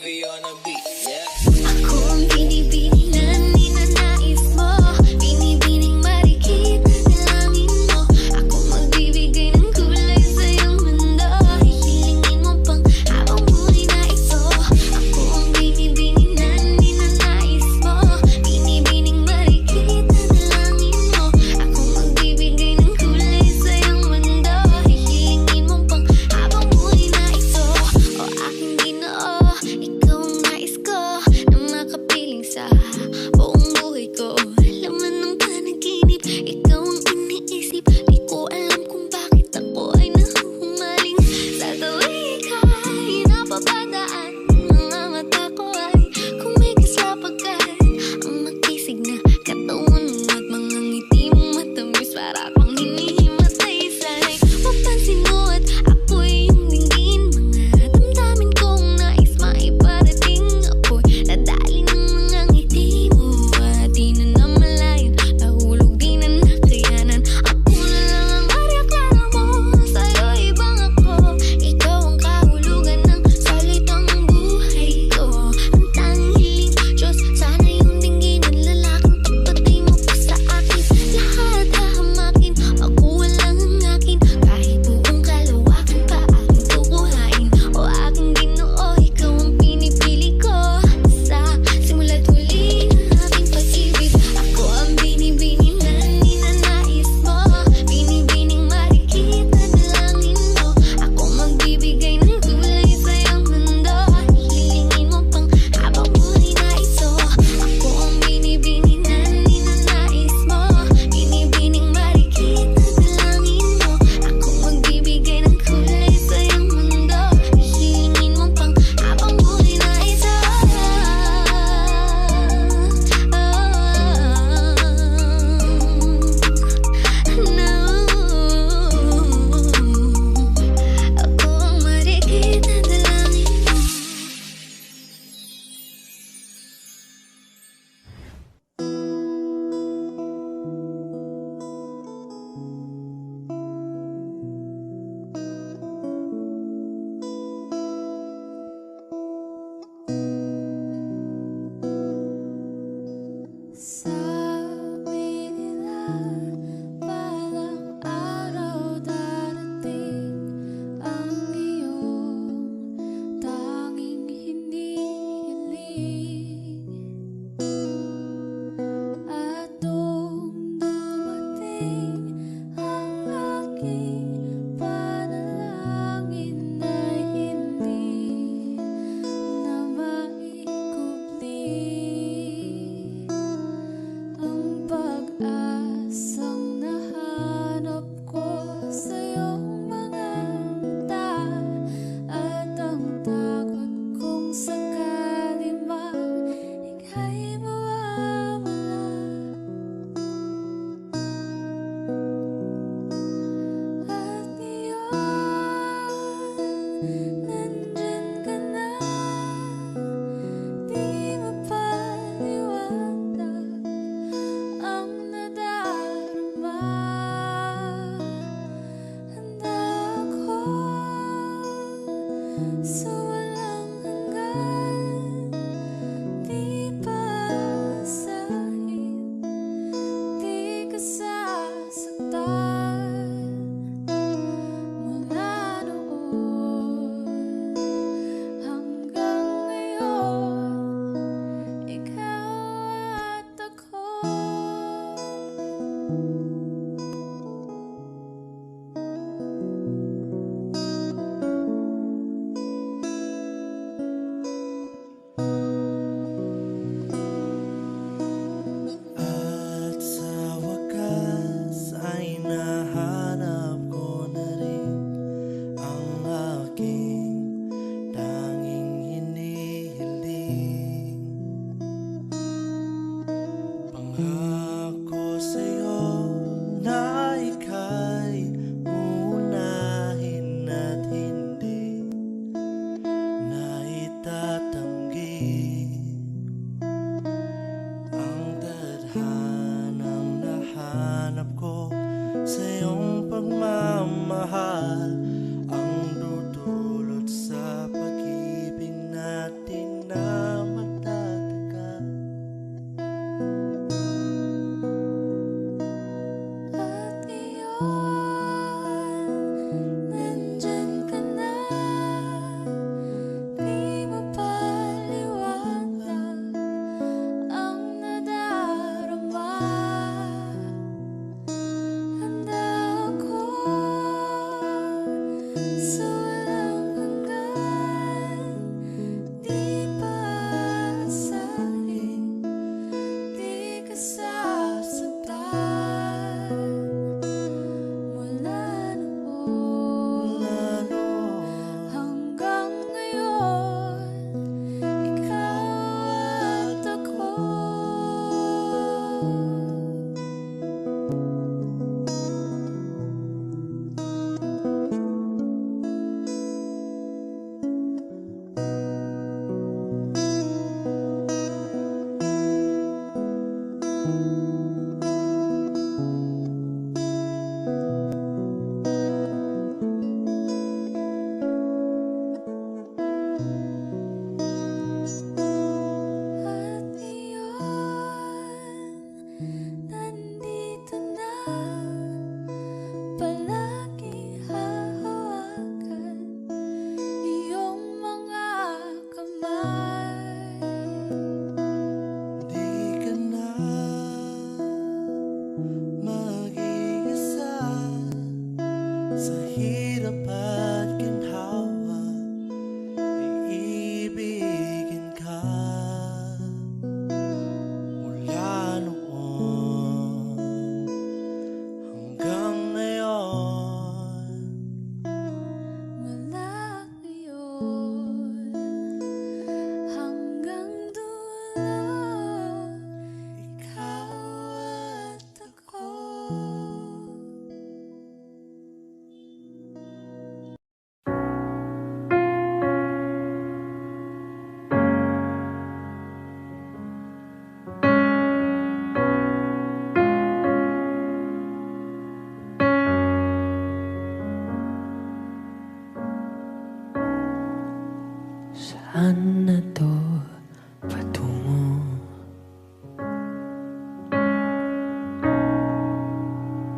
Coffee on a beat, yeah. Ako ang binibining na ninanais mo, binibining marikit na langin mo. Ako magbibigay ng kulay sa iyong mundo, hihilingin mo pang habang buhay na ito. Ako ang binibining na ninanais mo, binibining marikit na langin mo. Ako magbibigay ng kulay sa iyong mundo, hihilingin mo pang habang buhay na ito. O aking Ginoo, ikaw ang nais Saan na to patungo?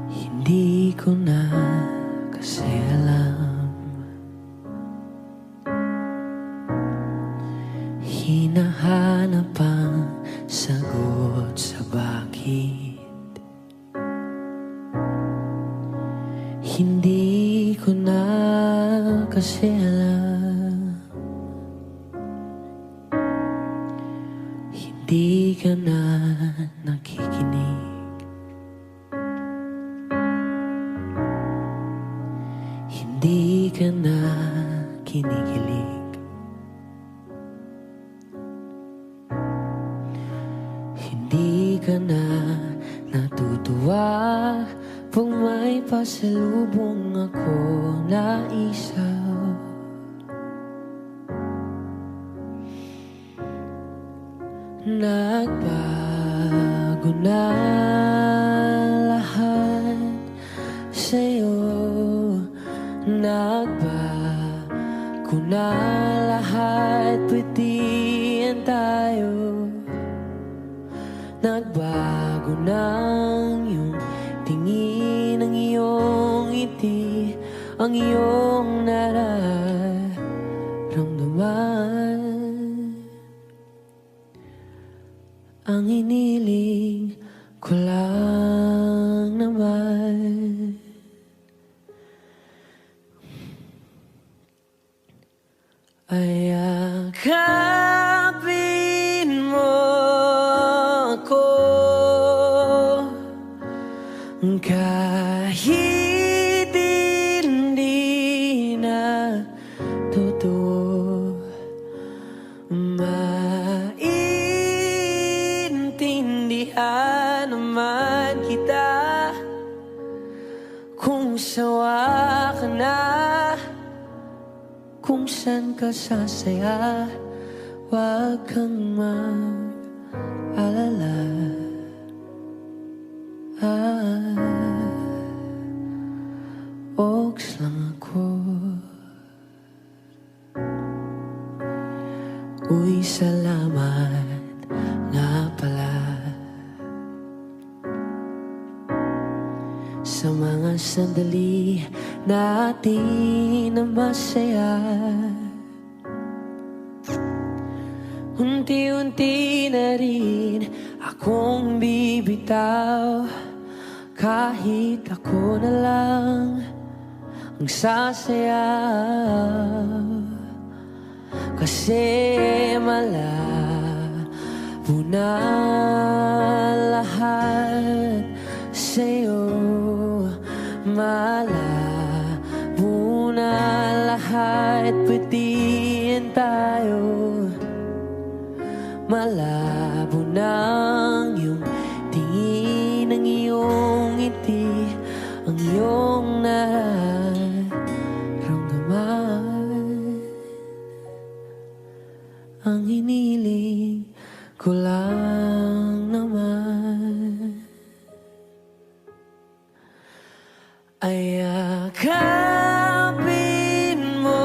Hindi ko na kasi alam. Hinahanap ang sagot sa bakit. Hindi ko na kasi alam. Hindi ka na nakikinig. Hindi ka na kinikilig. Hindi ka na natutuwa pag may pasalubong ako na isaw. Nagbago na lahat sa'yo. Nagbago na lahat, pwedihan tayo. Nagbago na ang iyong tingin, ang iyong ngiti, ang iyong nararamdaman. Ang hiniling ko lang naman ay yakapin mo ako kahit hindi na totoo. Maintindihan naman kita kung sawa ka na, kung saan ka sasaya. Huwag kang mag-alala. Oks lang ako. Uy, salamat nga pala sa mga sandali natin na masaya. Unti-unti na rin akong bibitaw, kahit ako na lang ang sasayaw. Kasi malabo na lahat sa'yo. Malabo na lahat, pwedihan tayo. Malabo na ang iyong tingin, ang iyong ngiti, ang iyong nararamdaman. Ang hiniling ko lang naman ay yakapin mo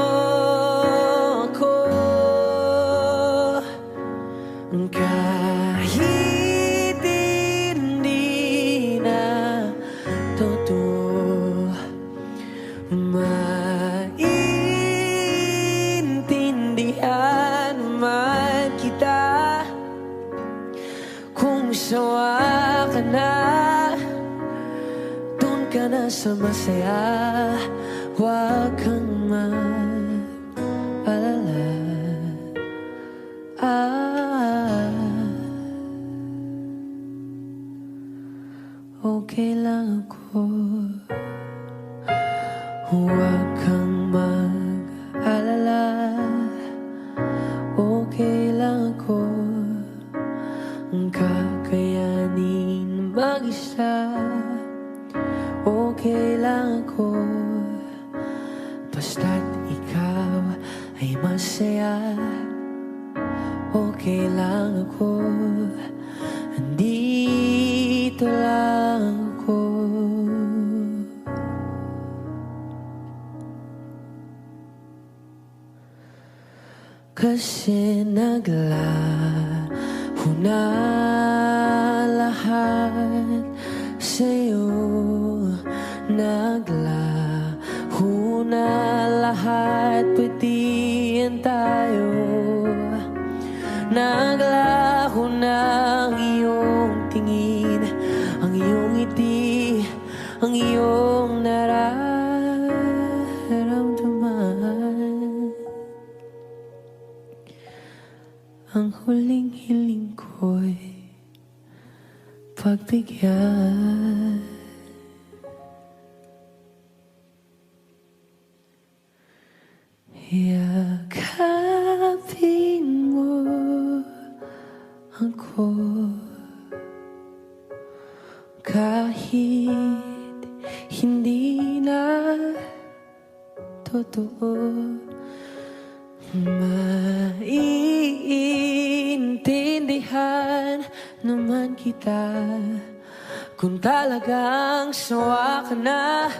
ako kahit hindi na totoo. Maintindihan naman kita kung sawa ka na, doon ka na sa masaya. Huwag kang mag-alala. Okay lang ako. Huwag kang mag-alala. Okay lang ako. Ang kakayanin mag-isa. Okay lang ako. Basta't ikaw ay masaya. Okay lang ako. Andito lang ako. Kasi naglaho na lahat sa'yo. Naglaho na lahat, pwedihan tayo. Naglaho na ang iyong tingin, ang iyong ngiti, ang iyong nararamdaman. Ang huling hiling ko'y pagbigyan. Yakapin mo ako kahit hindi na totoo. Maiintindihan naman kita kung talagang sawa ka na.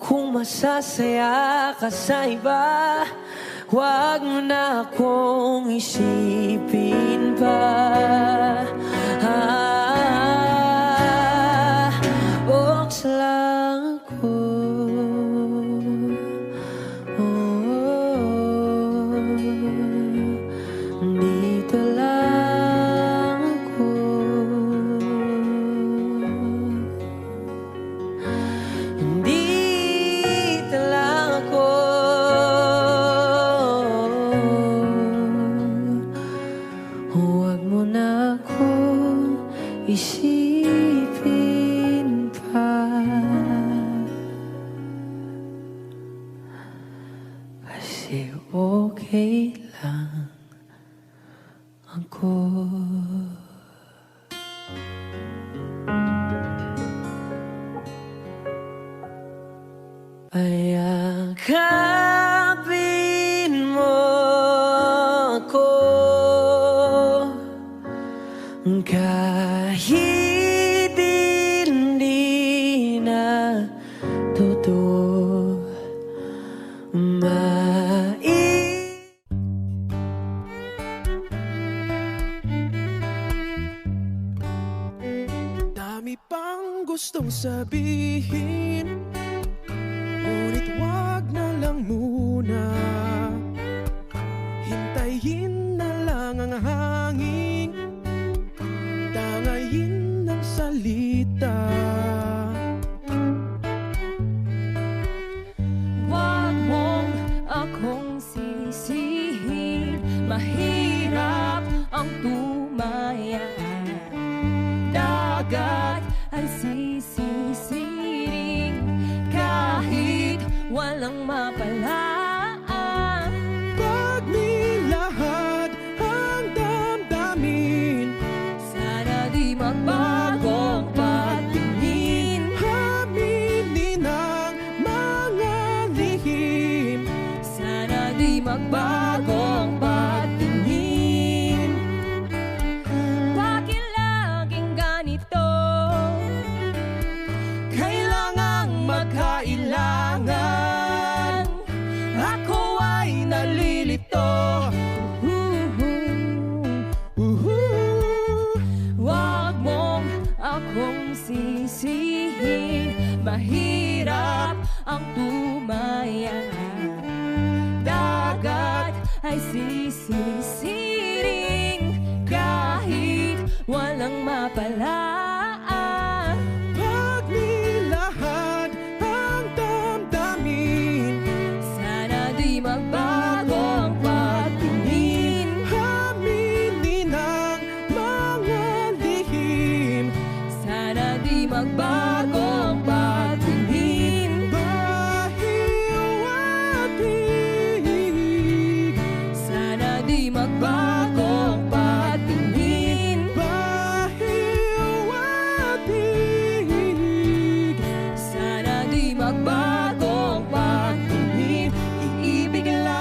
Kung masasaya ka sa iba, huwag mo na akong isipin pa. Buksa lang ako. Dito lang ako. Isipin pa, kasi okay lang ako. Ayakapin mo ako kahit hindi na totoo. Dami pang gustong sabihin, ngunit wag na lang muna. Hintayin na lang ang hangin, tangayin ng salita. Wag mong akong sisihin, mahirap ang tumaya. Dagat ay sisisiring kahit walang mapalaan. Pag nilahad ang damdamin, Sana di magbagong patingin. aminin ang mga lihim. Sana di magbagong patingin. Bakit laging ganito? Kailangang magkailangan. Ako ay nalilito. Wag mong akong sisihin, mahirap ang tumaya. Dagat ay sisisiring kahit walang mapalaan. Pag nilahad ang damdamin, Sana di magbagong patingin. aminin ang mga lihim. Sana di magbagong patingin. Bahiwatig, Sana di magbagong patingin. bahiwatig, Sana di magbagong patingin. iibig lang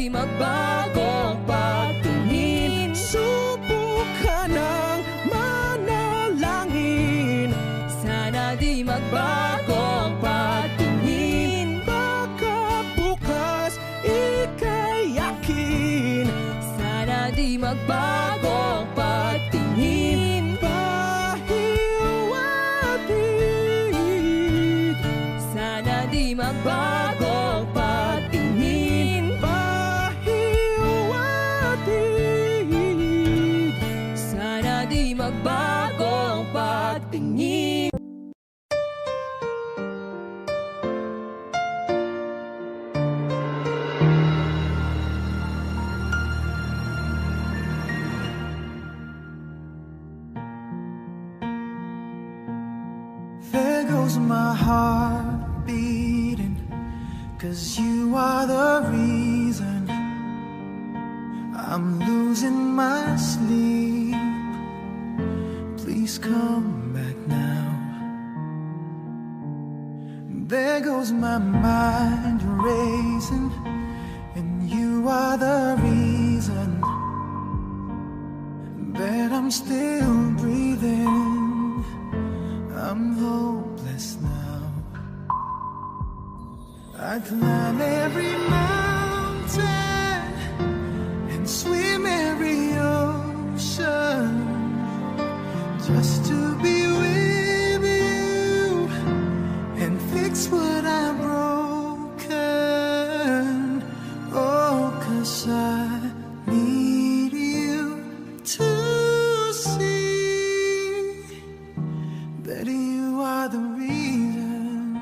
di magbagong pagtingin. Subukan ng manalangin, Sana di magbagong pagtingin. baka bukas ika'y yakin. Sana di magbagong pagtingin. Pahiwatig, Sana di magbagong pagtingin. pahiwatig. Sana di magbagong pagtingin. There goes my heart beating, 'cause you are the reason I'm losing my sleep. Please come back now. There goes my mind racing, and you are the reason that I'm still breathing. I'm hopeless now. I climb every mountain and swim every ocean just to be with you and fix what I've broken. Oh, 'cause I need you to see that you are the reason.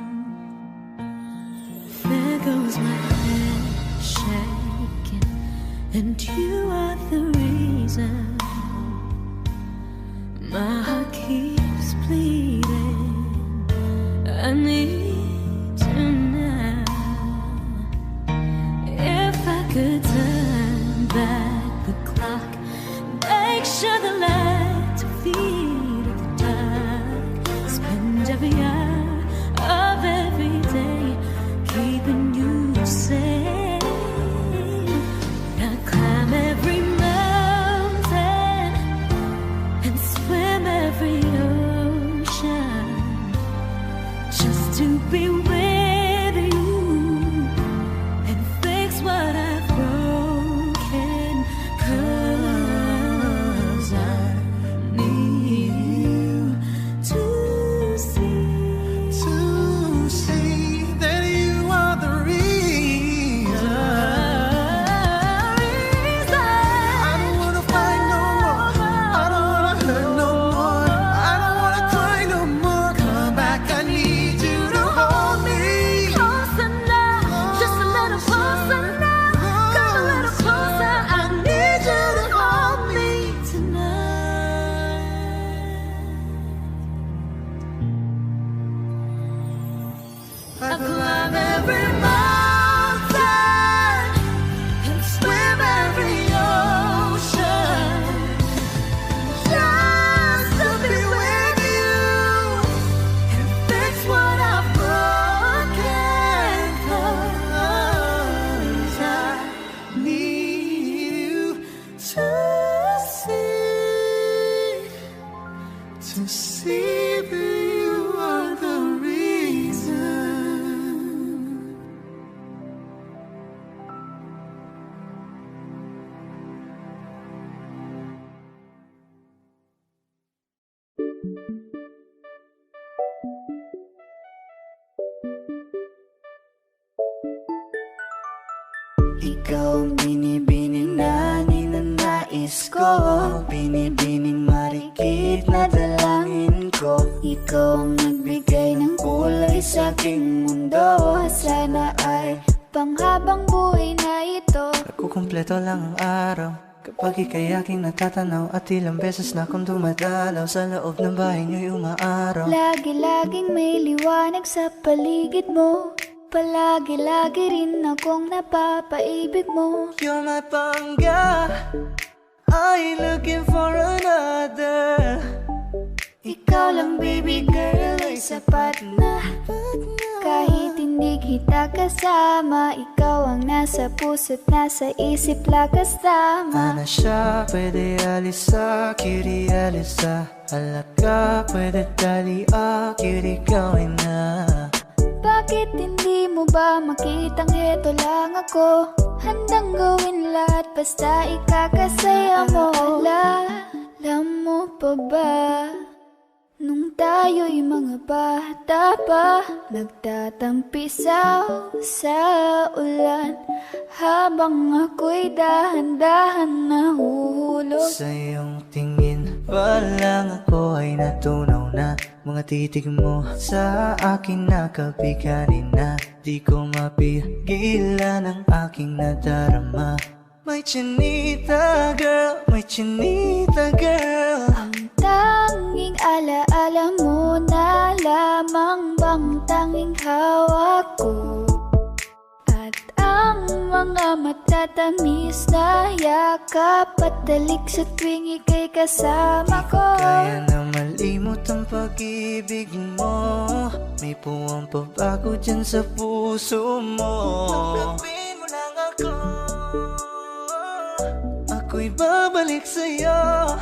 There goes my head shaking, and you are the reason. My heart keeps bleeding. I need you now. If I could turn back the clock, make sure the lights are feed at the dark. Spend every hour of every day keeping you safe. I climb every mountain and swim every ocean just to be with you and fix what I've broken. 'Cause I need you to see. To see that you are the reason. I don't wanna fight no more. I don't wanna hurt no more. I don't wanna cry no more. Come back, I need you to hold me. Closer now, just a little closer now. Come a little closer, I need you to hold me tonight. I climb every mountain and swim every ocean just to be with you and fix what I've broken. 'Cause I Need you to see that you are the reason. Ikaw ang binibining na ninanais ko, binibining marikit na dalangin ko. Ikaw ang nagbigay ng kulay sa aking mundo. Sana ay panghabang buhay na ito. Nagkukumpleto lang ang araw kapag ika'y aking natatanaw, at ilang beses na akong dumadalaw sa loob ng bahay niyo'y umaaraw. Lagi-laging may liwanag sa paligid mo. Palagi-lagi rin akong napapaibig mo. You're my pangga, I ain't looking for another. Ikaw lang baby girl ay sapat na. kahit hindi kita kasama. Ikaw ang nasa puso't nasa isip, lakas tama. Ana siya, pwede alisa, cutie alisa. Halaka, pwede talia, cutie gawin na. Bakit hindi mo ba makitang heto lang ako? Handang gawin lahat basta ikakasaya mo. Alam mo pa ba? Nung tayo'y mga bata pa, nagtatampisaw sa ulan, habang ako'y dahan-dahan nahuhulog. Sa iyong tingin pa lang ako ay natunaw na. Mga titig mo sa akin nakabiganin na. Di ko mapigilan ang aking nadarama. May chinita girl, may chinita girl. Ang tanging alaala mo na lamang bang tanging hawak ko, at ang mga matatamis na yakap at dalik sa tuwing ika'y kasama ko. Kaya na malimot ang pag-ibig mo. May puwang pabago dyan sa puso mo. Tanggapin mo lang ako, ako'y babalik sa'yo.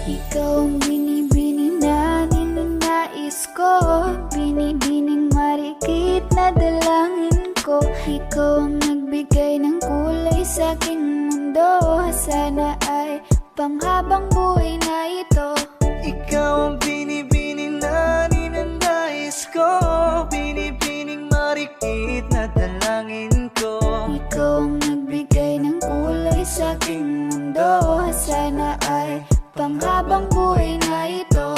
Ikaw ang binibini na ninanais ko, binibining marikit na dalangin ko. Ikaw ang nagbigay ng kulay sa aking mundo, sana ay panghabang buhay na ito. Ikaw ang binibini na ninanais ko, binibining marikit na dalangin ko. Ikaw ang nagbigay ng kulay sa aking mundo, sana ay panghabang buhay na ito.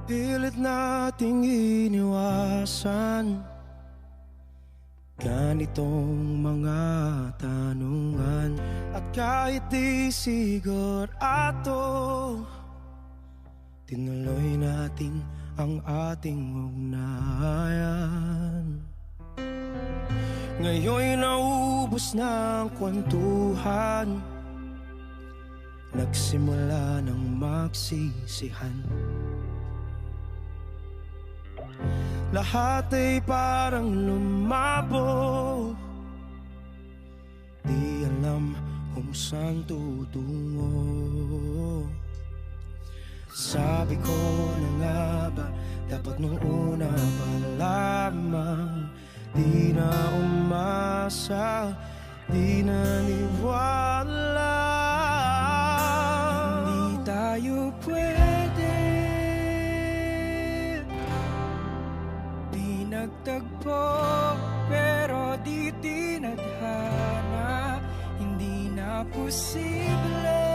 Pilit nating iniwasan ganitong mga tanungan, at kahit di sigurado, tinuloy natin ang ating ugnayan. Ngayon'y naubos na ang kwentuhan, nagsimula ng magsisihan. Lahat ay parang lumabo, di alam kung saan tutungo. Sabi ko na nga ba, dapat nung una pa lamang, di na umasa, di naniwala. Hindi tayo pwede, di nagtagpo, pero di tinadhana, hindi na posible.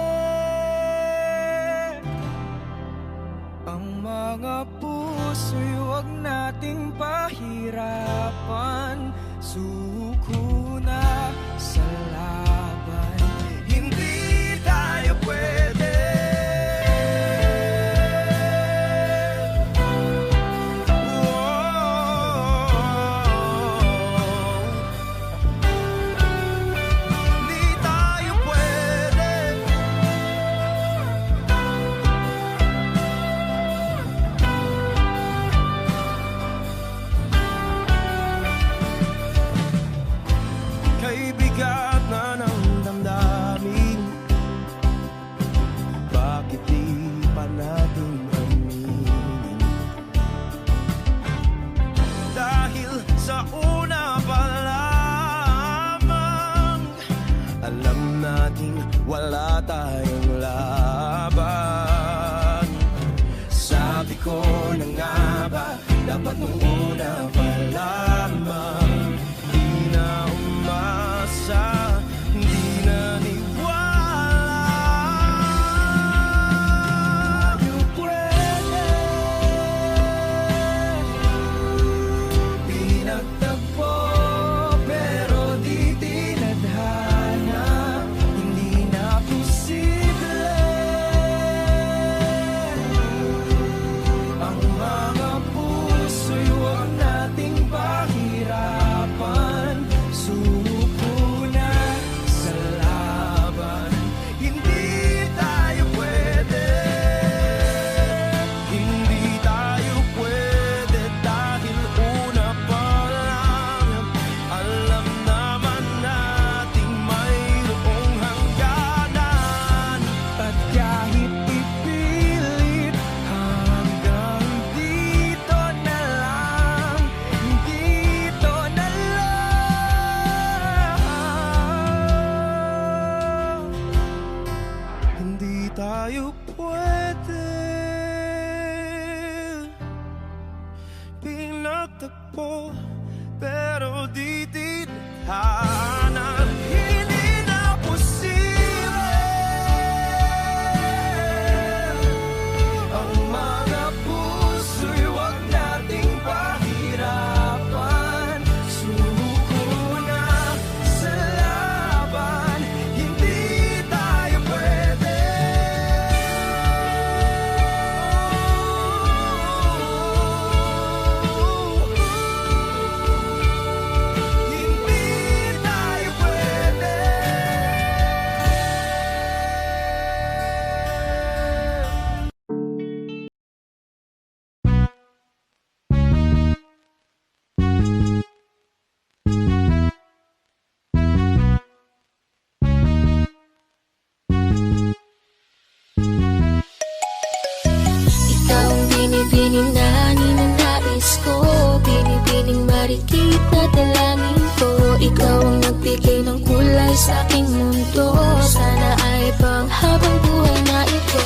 Ang mga puso'y huwag nating pahirapan, suko na sa laban. Hindi tayo pwede. Hindi tayo pwede. Kay bigat na ng damdamin, bakit di pa natin aminin? Dahil sa una pa lamang, alam natin wala tayong laban. Sabi ko na nga ba, dapat nung una pa lamang, di na umasa, di naniwala. Tayo pwede, di Binibining na ninanais ko, binibining marikit na dalangin ko. Ikaw ang nagbigay ng kulay sa aking mundo, sana ay panghabang buhay na ito.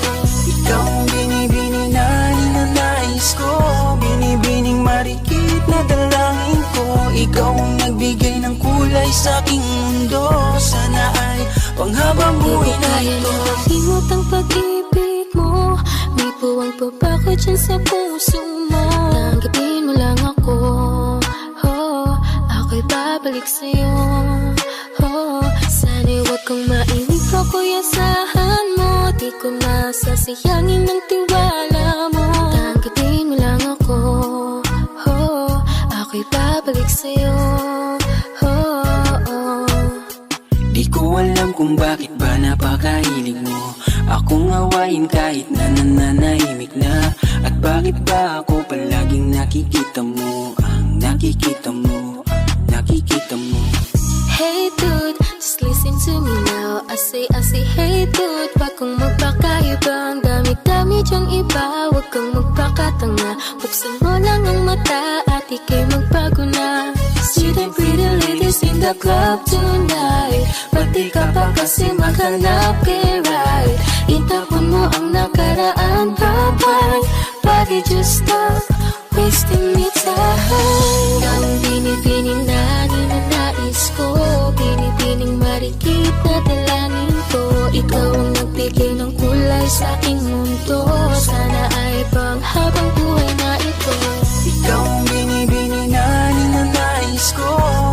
Ikaw ang binibining na ninanais ko, binibining marikit na dalangin ko. Ikaw ang nagbigay ng kulay sa aking mundo, sana ay panghabang buhay na Di ko kaya ito. na malimot ang pag-ibig mo, may puwang pa ba ko dyan sa puso mo? Tanggapin mo lang ako, ako'y babalik sa'yo. Sana'y huwag kang mainip o kuyasahan mo, di ko nasasayangin ang tiwala mo. Tanggapin mo lang ako, ako'y babalik sa'yo. Di ko alam kung bakit ba napakahilig mo akong awayin kahit na nananahimik na. At bakit ba ako palaging nakikita mo, ang nakikita mo, nakikita mo. Hey dude, just listen to me now. I say hey dude, wag kang magpakaiba. Ang dami-dami dyang iba, wag kang magpakatanga. Buksan mo lang ang mata at ika'y magbago na. See the pretty ladies in the club tonight, pati ka pa kasi maghanap kay right. Itapon mo ang nakaraan, bye-bye. Body just stop wasting me time. Ang binibining na ninanais ko, binibining marikit na dalangin ko. Ikaw ang nagbigay ng kulay sa aking mundo, sana ay panghabang buhay na ito. Ikaw ang binibining na ninanais ko,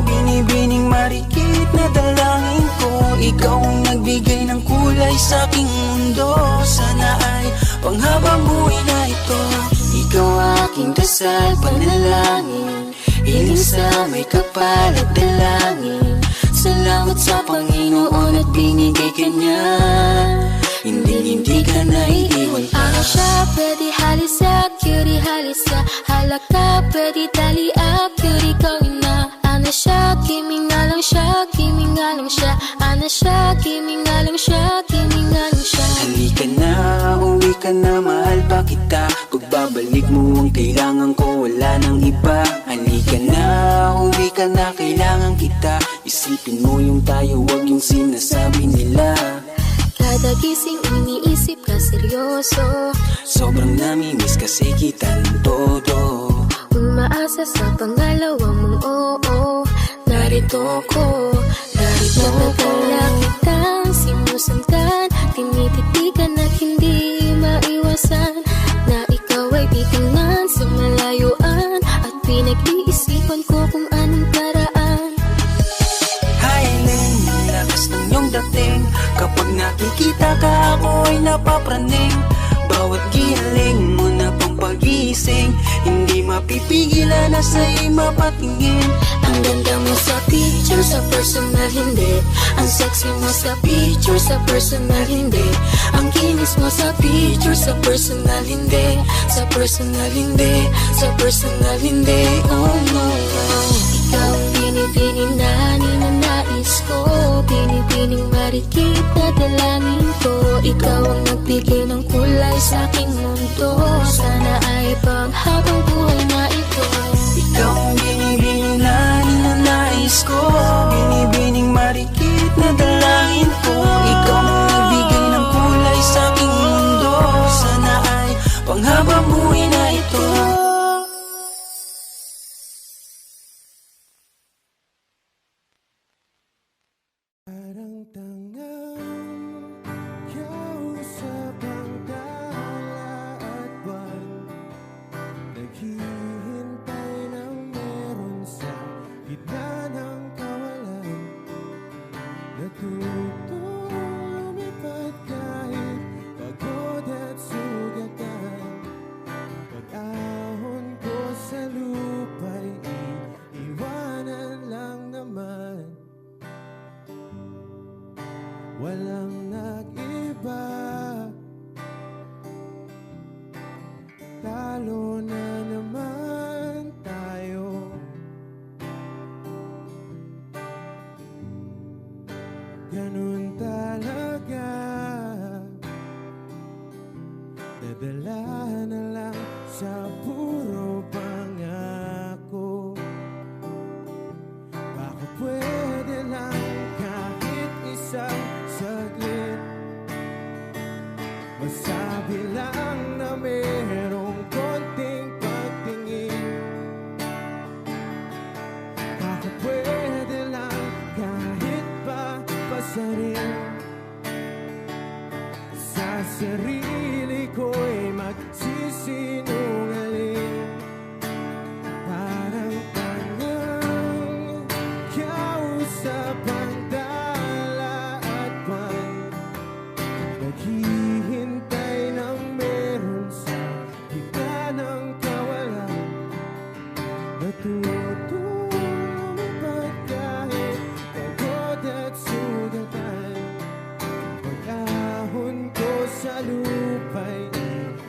binibining marikit na dalangin ko. Ikaw ang nagbigay ng kulay sa aking mundo, sana ay panghabang buhay na ito. Ikaw aking dasal, panalangin, hiling sa may kapal at dalangin. Salamat sa Panginoon at binigay ka niya, hindi ka naiiwan pa. Ano siya, pwede halisa, cutie halisa. Halaka, pwede tali up, cutie gawin na. Ano siya, kimi nga lang siya, kimi nga lang siya. Ano siya, kimi nga lang siya, kimi nga lang siya. Halika na, uwi ka na, mahal pa kita. Pagbabalik mo ang kailangan ko, wala nang iba. Halika na, uwi ka na, kailangan kita. Isipin mo yung tayo, wag yung sinasabi nila. Kada gising iniisip ka seryoso, Sobrang namimiss kasi kita ng todo. umaasa sa pangalawang mong oo. Narito ko, narito ko lang kitang sinusundan. Tinititigan at hindi maiwasan na ikaw ay titingnan sa malayuan. At pinag-iisipan ko kung anong paraan. Highland, lakas ng iyong dating. Kapag nakikita ka ako ay napapraning. Bawat giling mo na pang pag-iising, hindi mapipigilan na sa'y mapatingin. Ang ganda mo sa picture, sa personal hindi. Ang sexy mo sa picture, sa personal hindi. Ang kinis mo sa picture, sa personal hindi. Sa personal hindi, sa personal hindi. Oh no, ikaw ang binibining na ninanais ko, binibining marikit na dalangin ko. Ikaw ang nagbigay ng kulay sa aking mundo, sana ay panghabang buhay na ito. Ikaw ang binibining na ninanais ko, binibining marikit na dalangin ko. Ikaw ang nagbigay ng kulay sa aking mundo, sana ay panghabang buhay na ito. Parang tangang kausap ang tala at buwan, naghihintay ng meron sa gitna ng kawalan. Natutong lumipad kahit pagod at sugatan. Pag-ahon ko sa lupa'y iiwanan lang naman. Walang nag-iba, talo na naman tayo. Ganun talaga, nadala na lang sa pasarin. Sa sarili ko'y magsisinungaling. Parang tangang kausap ang dala at buwan. Naghihintay ng meron sa gitna ng kawalan. Natutulumipad kahit pagod at sugatan. Pag-ahon ko sa lupa'y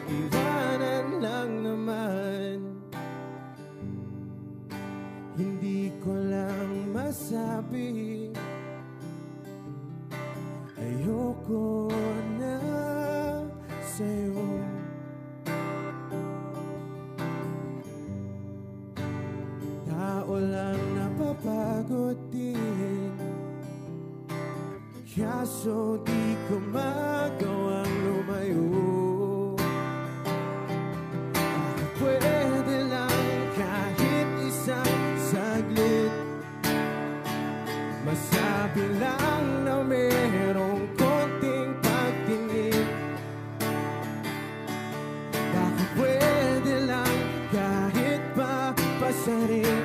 iwanan lang naman. Hindi ko lang masabi, ayoko na sa'yo. Tao lang napapagod din, kaso di ko magawang lumayo. Bakit pwede lang kahit isang saglit masabi lang na merong konting pagtingin? Bakit pwede lang kahit pa pasarin?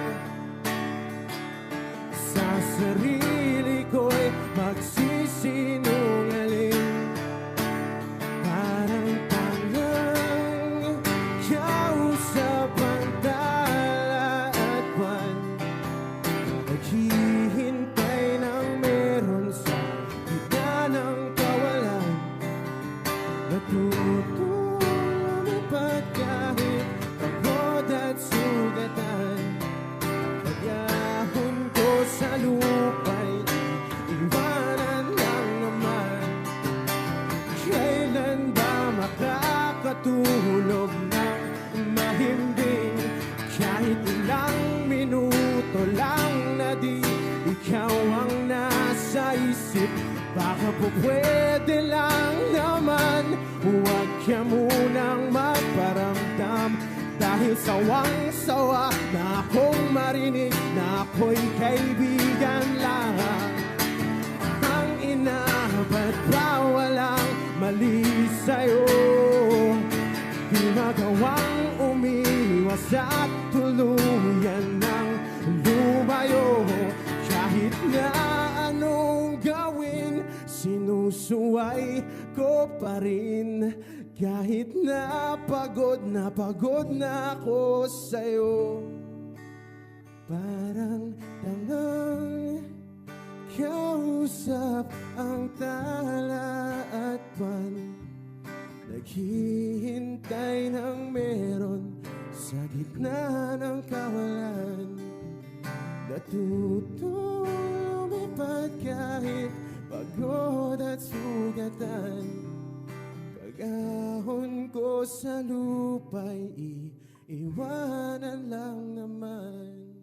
Sa sarili ko'y magsisinungaling. Parang tangang kausap ang dala at buwan. Naghihintay ng meron sa gitna ng kawalan. Natutulumipad kahit pagod at sugatan. Pag-ahon ko sa lupa'y iwanan lang naman. Kailan ba makakatulog ng mahimbing? Kahit ilang minuto lang na di ikaw ang nasa isip. Baka po pwede lang naman huwag ka munang magparamdam. Dahil sawang-sawa na akong marinig na ako'y kaibigan lang. Ang ina, ba't ba walang mali sa'yo? Di magawang umiwas at tuluyan ng lumayo. Kahit na anong gawin, sinusuway ko pa rin. Kahit na pagod na ako sa'yo. Parang tangang kausap ang tala at buwan. Naghihintay ng meron sa gitna ng kawalan. Natutulumipad kahit pagod at sugatan. Pag-ahon ko sa lupa'y iwanan lang naman.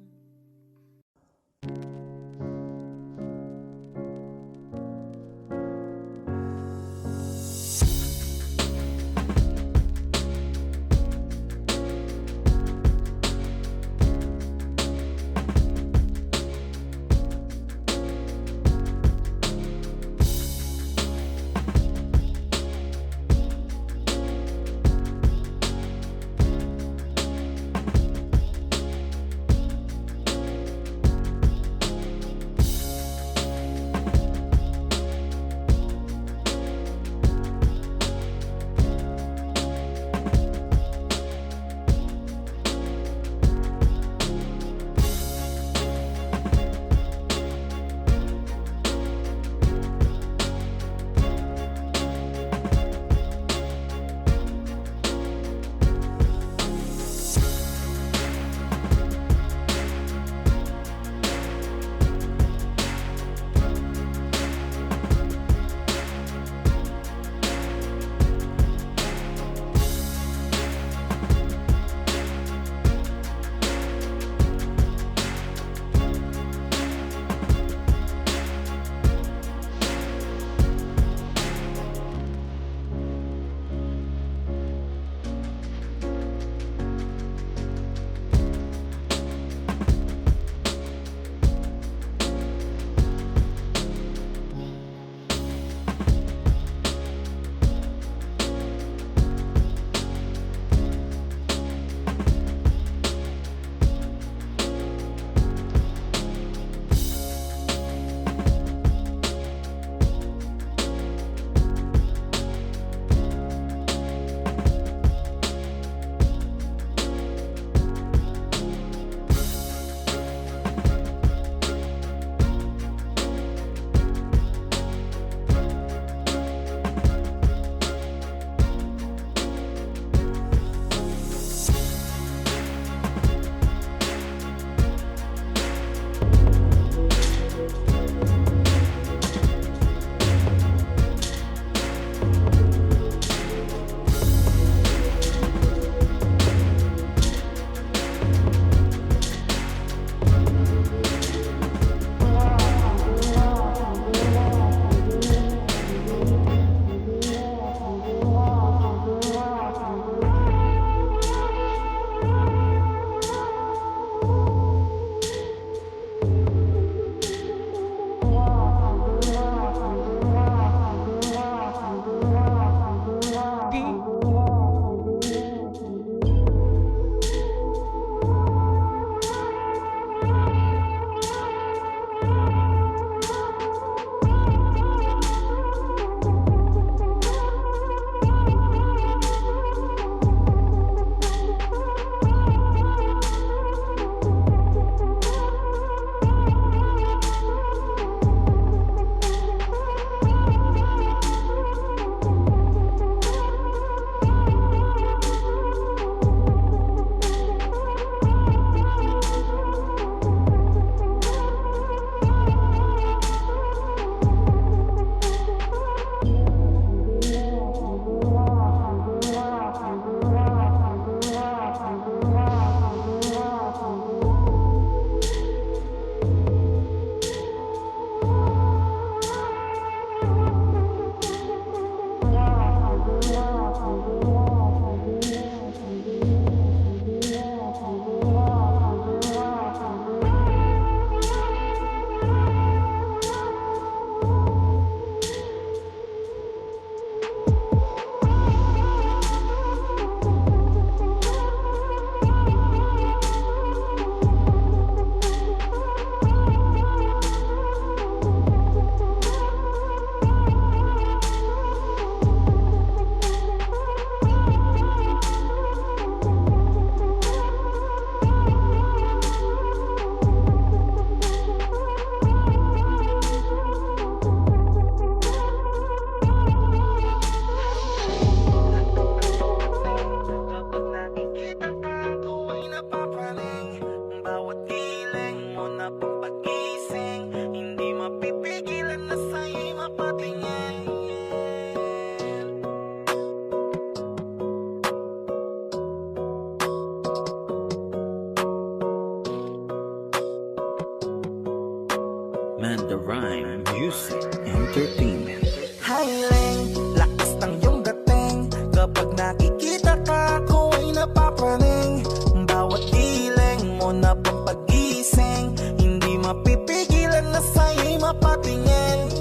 Music Entertainment. Highland, lakas ng iyong dating. Kapag nakikita ka, ako ay napapraning. Bawat giling mo na pampagising, hindi mapipigilan na sa'yo'y mapatingin.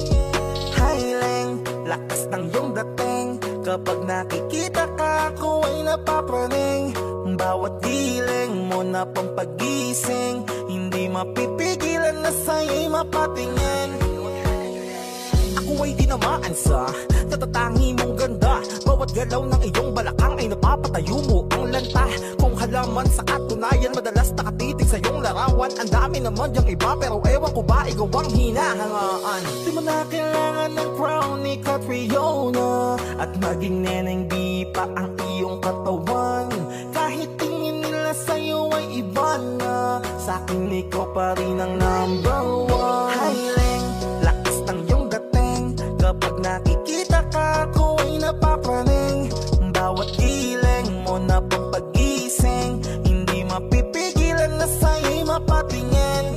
Highland, lakas ng iyong dating. Kapag nakikita ka, ako ay napapraning. Bawat giling mo na pampagising, hindi mapipigilan na sa'yo'y mapatingin. Ako ay tinamaan sa tatatangi mong ganda. Bawat galaw ng iyong balakang ay napapatayo mo ang lanta. Kung halaman sa katunayan, madalas nakatitig sa iyong larawan. Ang dami naman diyang iba, pero ewan ko ba ikaw ang hinahangaan. Di mo na kailangan ng crown ni Catriona, at maging neneng di pa ang iyong katawan. Kahit tingin nila sa'yo ay iba na, sa'kin ikaw pa rin ang number one. Highland, lakas ng iyong dating. Kapag nakikita ka, ako ay napapraning. Bawat giling mo na pampagising, hindi mapipigilan na sa'yo'y mapatingin.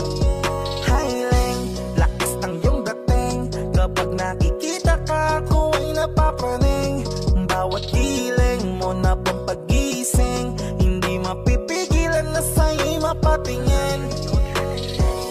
Highland, lakas ng iyong dating. Kapag nakikita ka, ako ay napapraning. Bawat giling mo na pampagising, hindi mapipigilan na sa'yo'y mapatingin.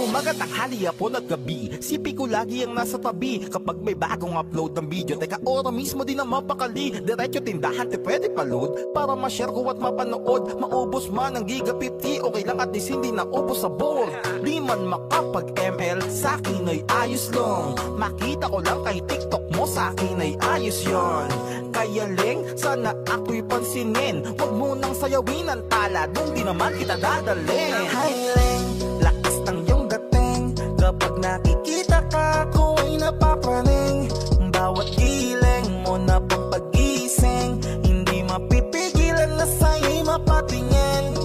Umaga, tanghali, hapon at gabi, sipi ko lagi ang nasa tabi. Kapag may bagong upload ng video, teka ora mismo din na mapakali. Diretso tindahan, te pwede pa-load para ma-share ko at mapanood. Maubos man ang giga 50, okay lang at least hindi na ubos sa board. Di man makapag ML, sa'kin ay ayos lang. Makita ko lang kay TikTok mo, sa'kin ay ayos yon. Kaya Leng, sana ako'y pansinin. Huwag mo nang sayawin ang tala, dun di naman kita dadalhin. Hi Leng, lakas ng iyong dating. Kapag nakikita ka, ako ay napapraning. Bawat giling mo na pampagising, hindi mapipigilan na sa'yo'y mapatingin.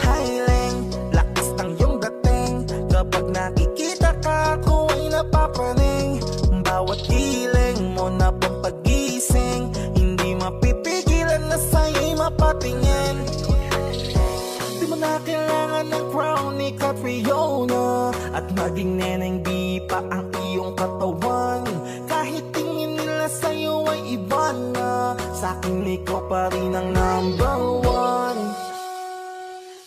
Highland, lakas ng iyong dating. Kapag nakikita ka, ako ay napapraning. Bawat giling mo na pampagising, hindi mapipigilan na sa'yo'y mapatingin. Di mo na kailangan ng crown ni Catriona, at maging neneng di pa ang iyong katawan. Kahit tingin nila sa'yo ay iba na, sa'kin ikaw pa rin ang number one.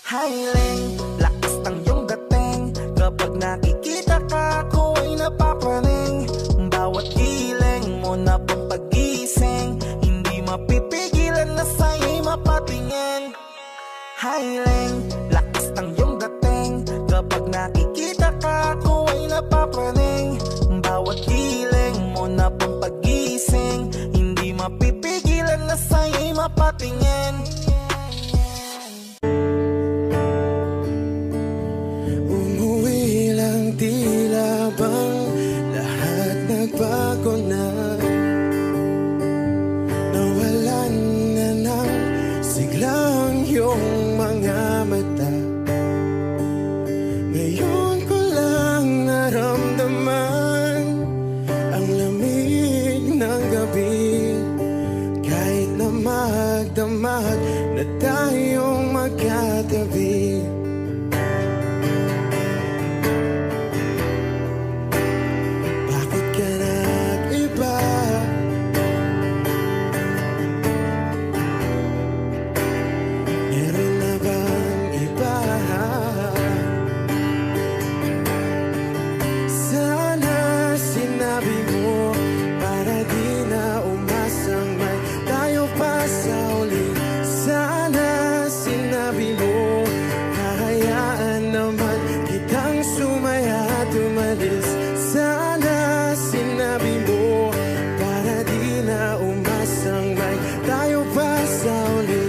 Highland, lakas ng iyong dating. Kapag nakikita ka, ako ay napapraning. Bawat giling mo na pampagising, hindi mapipigilan na sa'yo'y mapatingin. Highland, lakas ng iyong dating. Kapag nakikita ka, ako ay napapraning. Bawat giling mo na pampagising, hindi mapipigilan na sa'yo'y mapatingin. Umuwi lang, tila bang lahat nagbago na. Nawalan na ng siglang iyong mga mata. Ngayon ko lang naramdaman ang lamig ng gabi. Kahit na magdamag na tayong magkatabi, bakit ka nag-iba? Meron na bang iba? Sana sinabi mo para di na umasang may tayo pa sa uli. Sana sinabi mo, kahayaan naman kitang sumaya at umalis. Sana sinabi mo para di na umasang may tayo pa sa uli.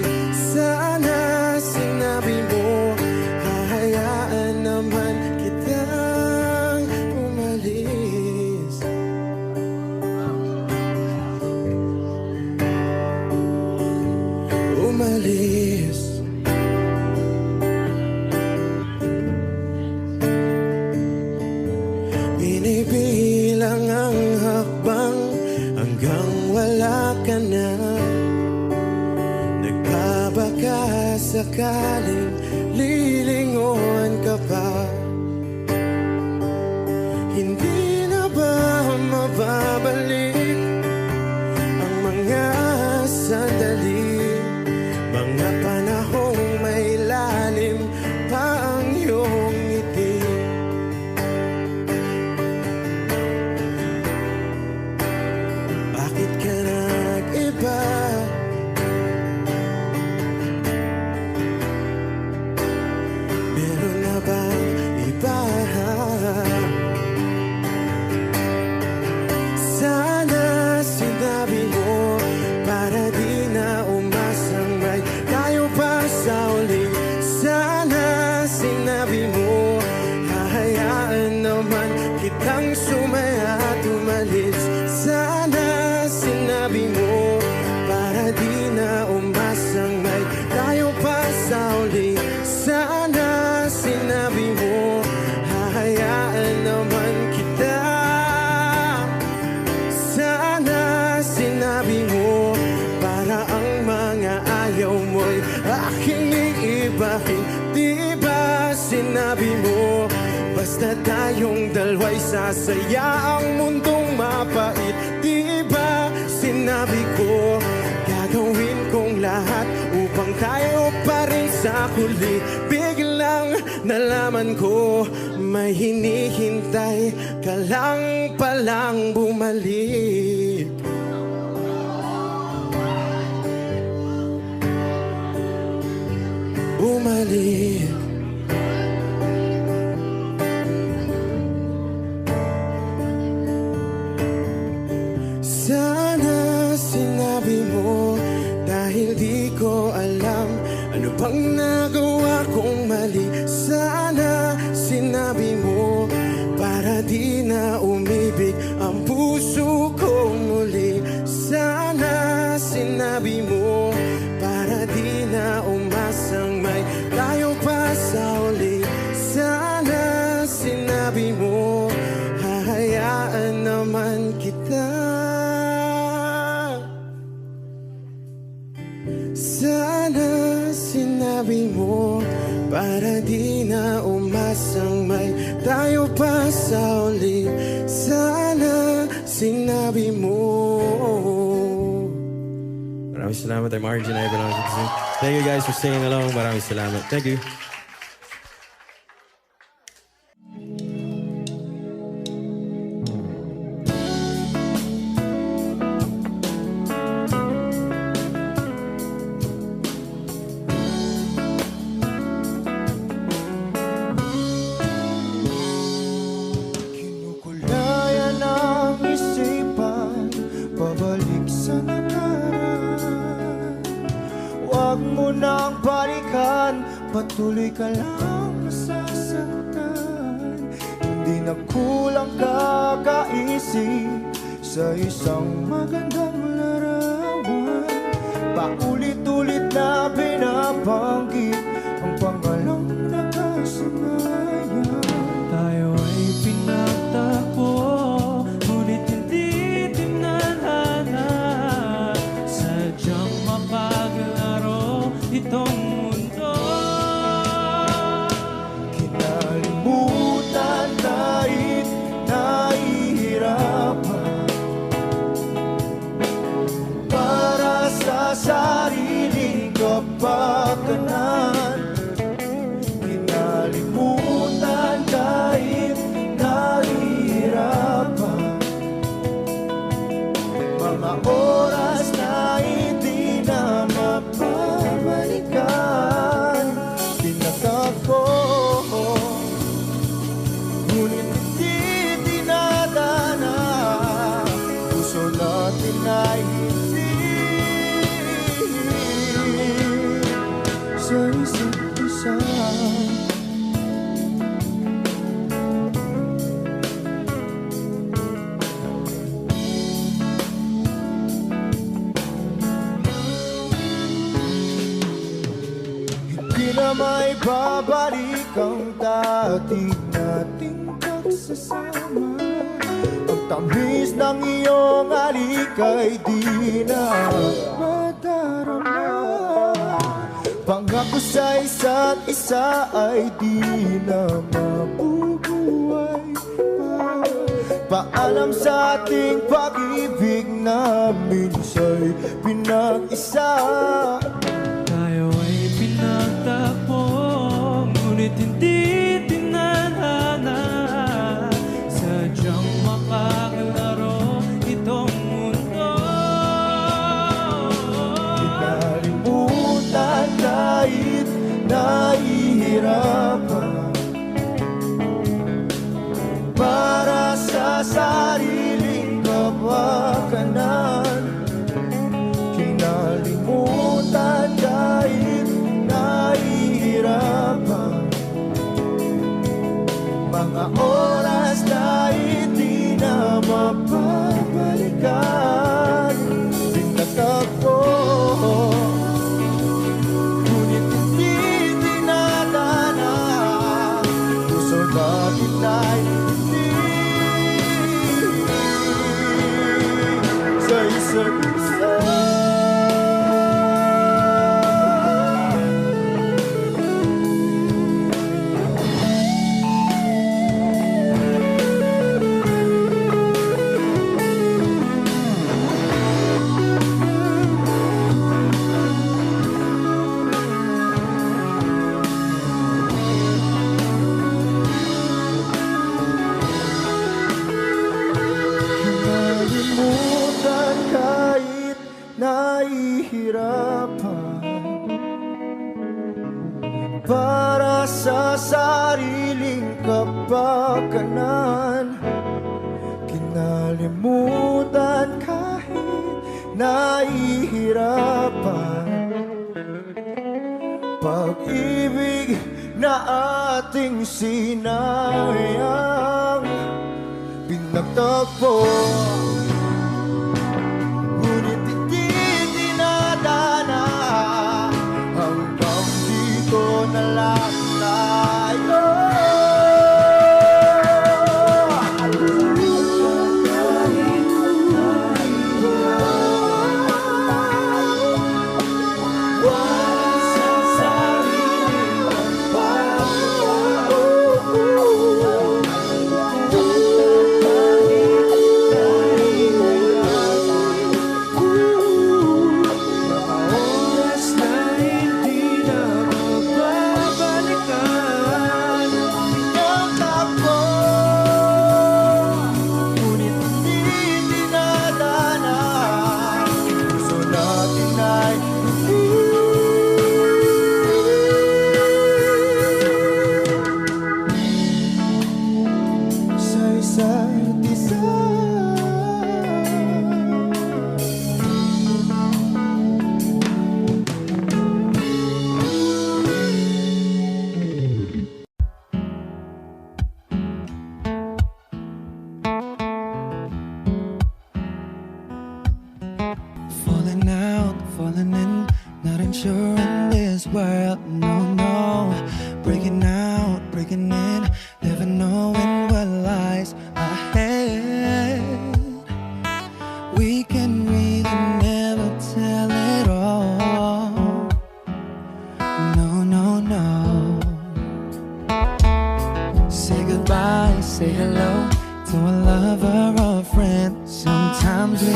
Sana sinabi mo, kahayaan naman kitang umalis. Umalis. Binibilang ang hakbang hanggang wala ka na. Nagbabaka sakaling lilingon ka pa. Hindi na ba umalis. Sana sinabi mo para di na umasang may tayo pa sa uli. Sana sinabi mo hahayaan naman kita. Sana sinabi mo para ang mga ayaw mo'y aking iibahin. Di ba sinabi mo basta tayong dalawa'y sasaya ang mundong mapait? Di ba sinabi ko gagawin kong lahat upang tayo pa rin sa huli? Biglang nalaman ko may hinihintay ka lang palang bumalik. Bumalik. Sana sinabi mo dahil di ko alam ano bang nagawa kong mali. Sana sinabi mo para di na umibig ang puso ko muli. Sana sinabi mo para di na umasang may tayo pa sa uli. Sana sinabi mo hahayaan naman kita. Sana sinabi mo para di na umasang may tayo pa sa uli. Sana sinabi mo. Maraming salamat. I'm Arjun Ivan. Thank you guys for singing along. Maraming salamat. Thank you. Kinukulayan ang isipan, pabalik sa nakaraan. Huwag mo nang balikan, patuloy ka lang masasaktan. Hindi na kulang kakaisip sa isang magandang larawan. Paulit-ulit na binabanggit ang pangalang nakasanayan. Tayo ay pinagtagpo, ngunit hindi tinadhana. Sadyang mapaglaro itong mundo. Kinalimutan kahit nahihirapan para sa sariling kapakanan. Kinalimutan kahit nahihirapan mga oras na hindi na mapabalikan. Tinatako, ngunit hindi tinadana. Puso natin ay hindi sa isa't isa. Hindi na may babalik ang dati nating pagsasama. Ang tamis ng iyong halik ay di na madarama. Pangako sa isa't isa ay di na mabubuhay pa. Paalam sa ating pag-ibig na minsa'y pinag-isa. Tayo ay pinagtagpo, ngunit hindi tinadhana. Sadyang makakalaro itong mundo. Kinalimutan kahit nahihirapan para sa sariling kapakanan. Kinalimutan kahit nahihirapan mapapalikan. Pinagtagpo, ngunit hindi dinadana. Puso natin ay hindi sa isa't isa. Nalimutan kahit nahihirapan para sa sariling kapakanan. Kinalimutan kahit nahihirapan pag-ibig na ating sinayang. Pinagtagpo, ngunit hindi dinadana. Hanggang dito na lang tayo. Falling out, falling in, not unsure in this world, no, no. Breaking out, breaking in, never knowing what lies ahead. We can really never tell it all, no, no, no. Say goodbye, say hello to a lover or a friend. Sometimes we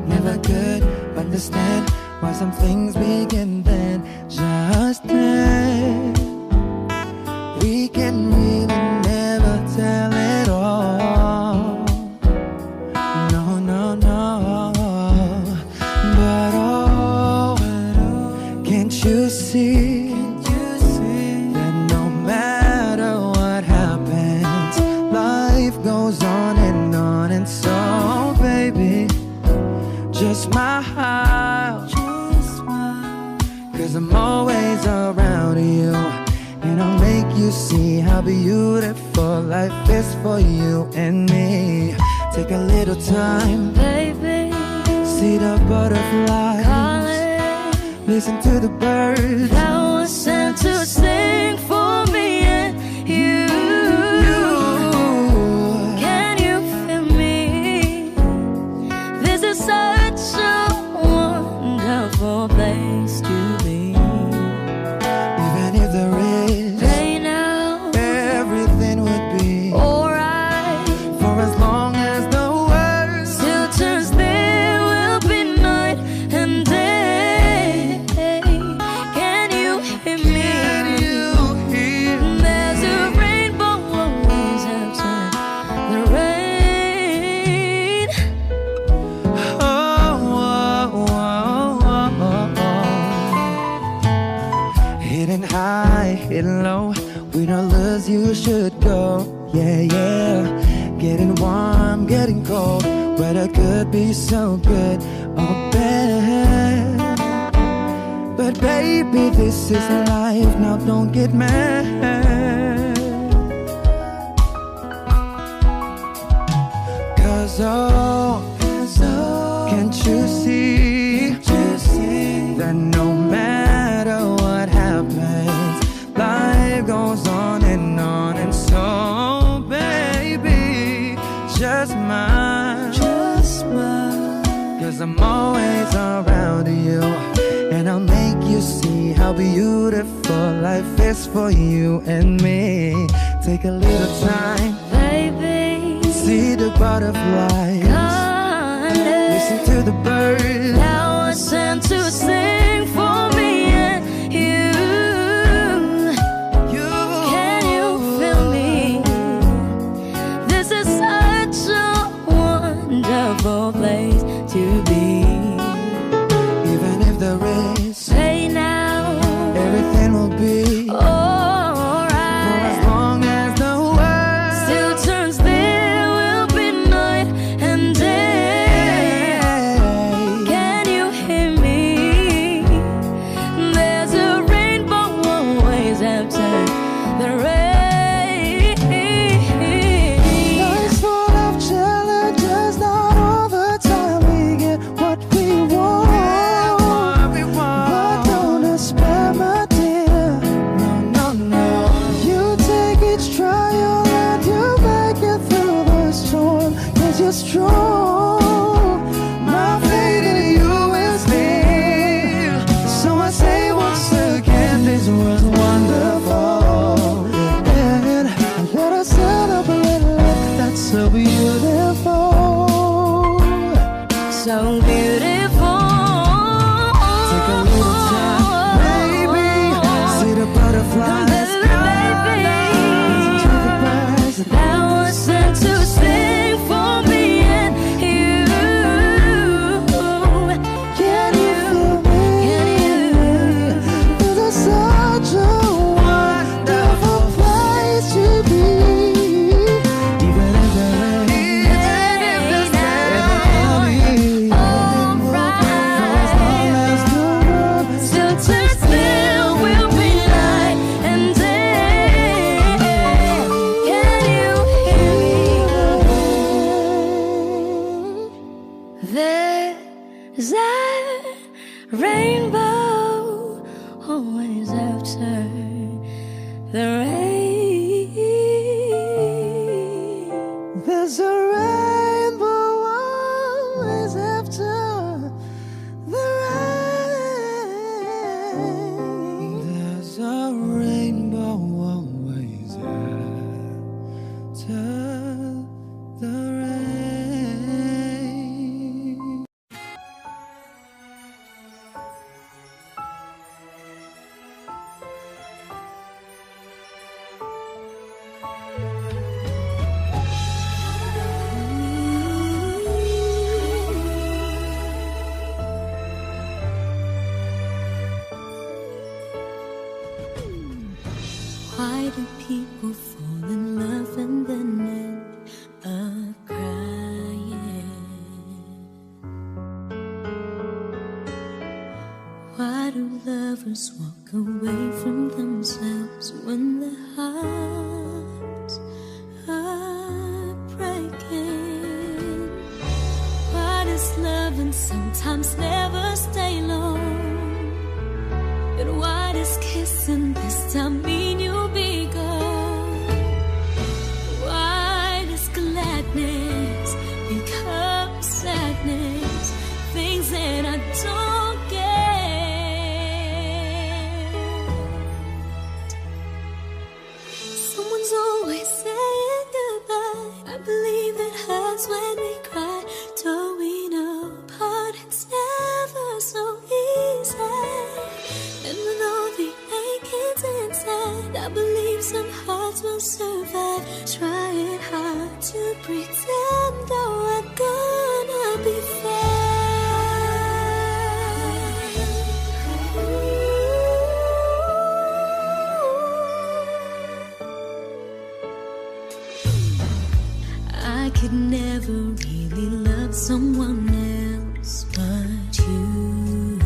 never could understand why some things begin then, just then. We can really never tell it all, no, no, no. But oh, can't you see that no matter what happens, life goes on, and so baby, just smile, cause I'm always around you, and I'll make you see how beautiful life is for you and me. Take a little time, Baby, see the butterflies, calling, listen to the birds that was sent to sing for me and you. Can you feel me? This is such a wonderful place to be. Even if there is Right now, everything would be alright. for as long as the world Still turns, there will be night and day. Can you hear me? There's a rainbow always outside the rain. Hidden high, hidden low, we don't lose, you should go. Yeah, yeah, getting warm, getting cold, weather could be so good or bad. But baby, this is life, now don't get mad. 'Cause So, can't you see that no matter what happens, life goes on and on. And so, baby, just mine, cause I'm always around you, and I'll make you see how beautiful life is for you and me. Take a little time, Baby, see the butterflies, listen to the birds. now I sent to sing for me and you. Can you feel me? This is such a wonderful place to be. Even if there is Say now, everything will be alright. for as long as the world Still turns, there will be night and day. Can you hear me? There's a rainbow always after the rain. Life's full of challenges, not all the time we get what we want. But don't despair, my dear. No, no, no. You take each trial and you make it through the storm, cause you're strong. My faith in you is near. So I say once again, this was wonderful. And let us celebrate life that's so beautiful. So beautiful. Take a little time, baby. See the butterflies. Listen to the birds. Now I sent to sing for me and you. Can you feel me? This is such a wonderful place to be. Even if there is Still turns, there will be night and day. Can you hear me? There's a rainbow always after the rain. There's a rainbow always after the rain. There's a rainbow always after the rain. Why do people fall in love and then end up crying? Why do lovers walk away from themselves when their hearts are breaking? Why does loving sometimes never stay long? And why does kissing this time mean you'll be gone? Why does gladness become sadness? Things that I don't get. Someone's always saying goodbye. I believe it hurts when we cry. Towing apart, it's never so easy. And with all the achings inside, I believe some hearts will survive. Trying hard to pretend that we're gonna be fine. I could never really love someone else but you.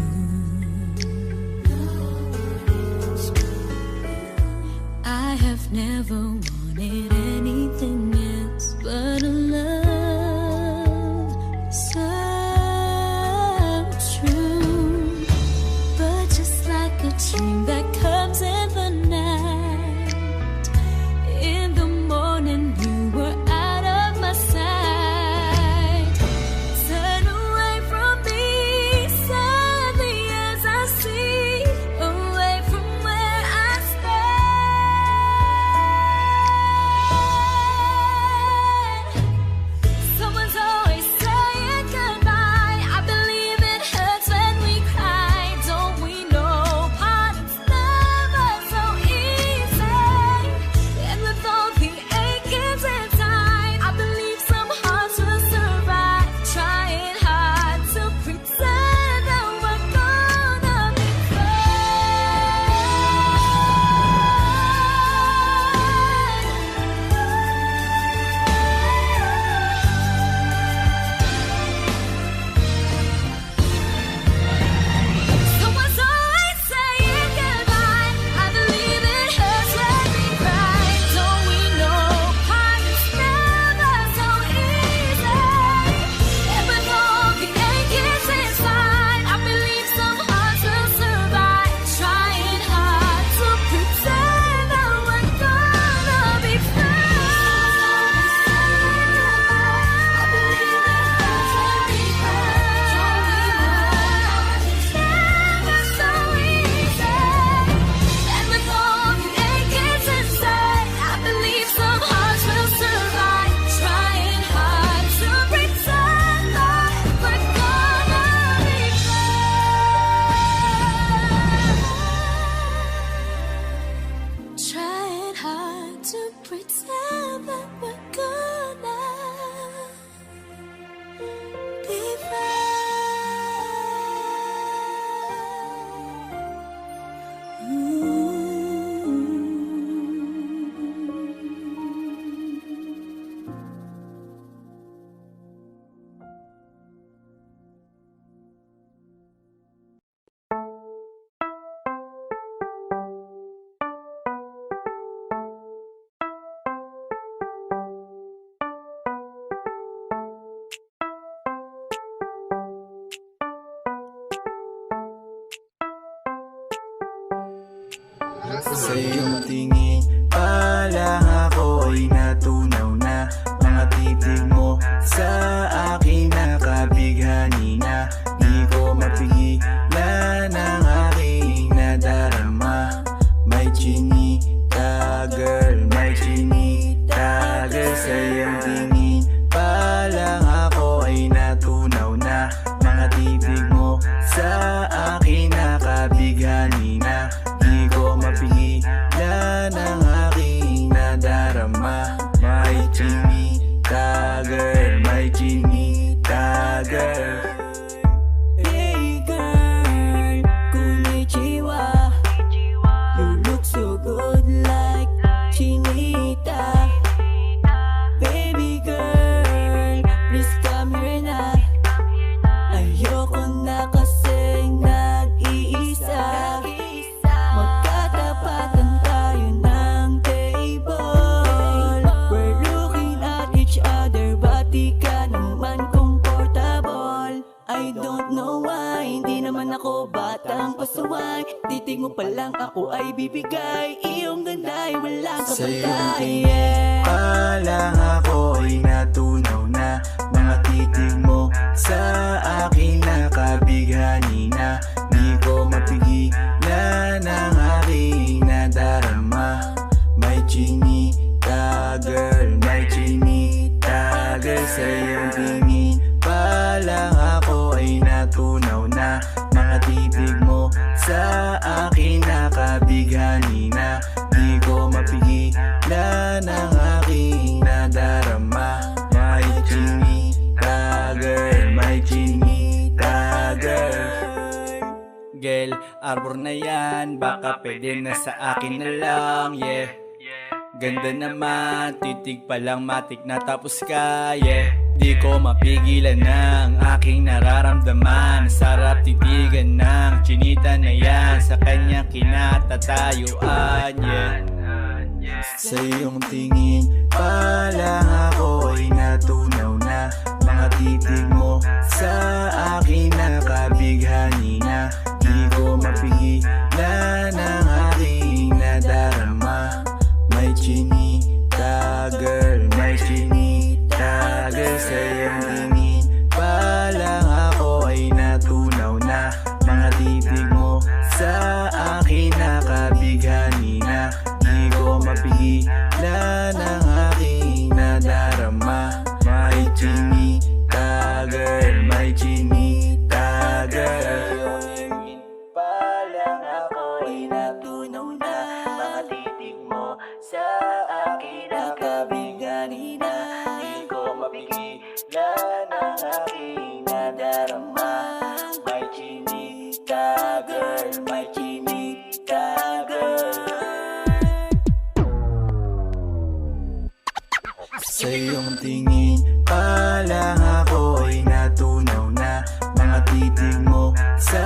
I have never wanted anything else but a love. Sa iyong tingin pa lang ako ay natunaw na. Mga titig mo sa akin nakabighani na. Di ko mapigilan ang aking nadarama. May chinita girl, may chinita girl. Sa iyong tingin pa lang ako ay natunaw na. Mga titig mo sa akin nakabighani na. Di ko mapigilan ang aking nadarama. May chinita girl, may chinita girl. Hey girl, konnichiwa. You look so good like Chinita. Baby girl, please come here na. Ayoko na kasing nag-iisa. Magkatapatan tayo ng table. We're looking at each other, ba't di ka naman comfortable? I don't know why, hindi naman ako batang pasaway. Titig mo pa lang ako ay bibigay. Iyong ganda ay walang Sa iyong kapatay. tingin pa lang ako ay natunaw na. Mga titig mo sa akin nakabighani na. Di ko mapigilan ang aking nadarama. May chinita girl, may chinita girl. Sa iyong tingin pa lang ako ay natunaw na. Mga titig mo sa akin nakabighani na. Di ko mapigilan ang aking nadarama. May chinita girl, may chinita girl. Girl, arbor na yan, baka pwede na sa akin na lang, yeah. Ganda naman, titig pa lang matik na tapos ka, yeah. Di ko mapigilan ng aking nararamdaman. Sarap titigan ng chinita na yan, sa kanyang kinatatayuan, yeah. Sa iyong tingin pa lang ako ay natunaw na. Mga titig mo sa akin nakabighani na. Di ko mapigilan ang aking nadarama. May chinita girl, may chinita girl. Sa iyong tingin pa lang ako ay natunaw na. Mga titig mo sa akin nakabighani na. Di ko mapigilan ang aking nadarama. May chinita girl, may chinita girl. Pa lang ako ay natunaw na. Mga titig mo sa akin nakabighani na. Di ko mapigilan ang aking nadarama. May chinita girl, may chinita girl. Sa iyong tingin pa lang ako ay natunaw na. Mga titig mo sa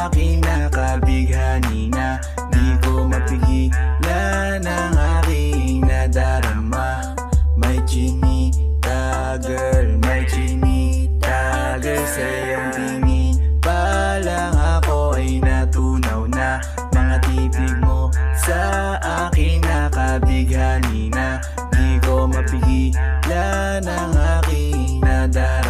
akin nakabighani na. Di ko mapigilan ang aking nadarama. May chinita girl, may chinita girl. Sa iyong tingin pa lang ako ay natunaw na. Mga titig mo sa akin nakabighani na. Di ko mapigilan ang aking nadarama.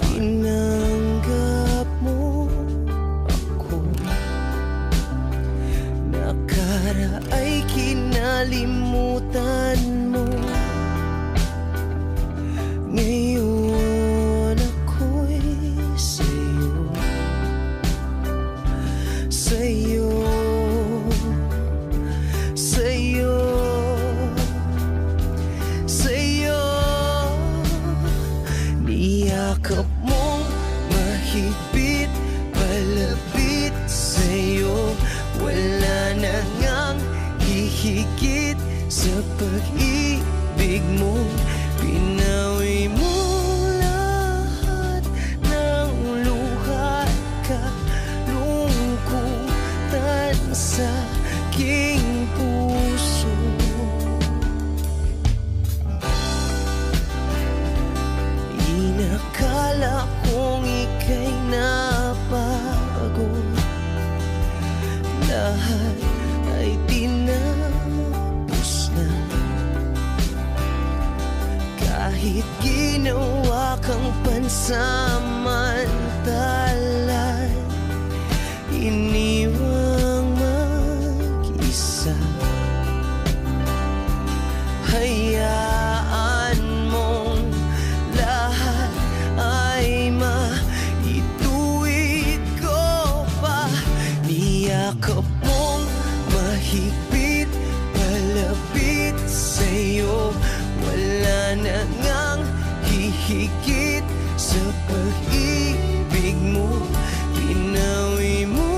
Tinanggap mo ako, nakaraay kinalimutan mo. Ngayon ako'y sa'yo, sa'yo, sa'yo, sa'yo. Niyakap mong mahigpit, palapit sa'yo. Wala na ngang hihigit sa pag-ibig mo. Pinawi mo lahat ng luha at kalungkutan sa aking puso. Inakala kong ika'y nabago, lahat ay tinapos na. Kahit ginawa kang pansamantalan, iniwang mag-isa. Hayaan mong lahat ay maituwid ko pa. Niyakap mong mahigpit, palapit sa'yo. Wala na ngang hihigit sa pag-ibig mo. Pinawi mo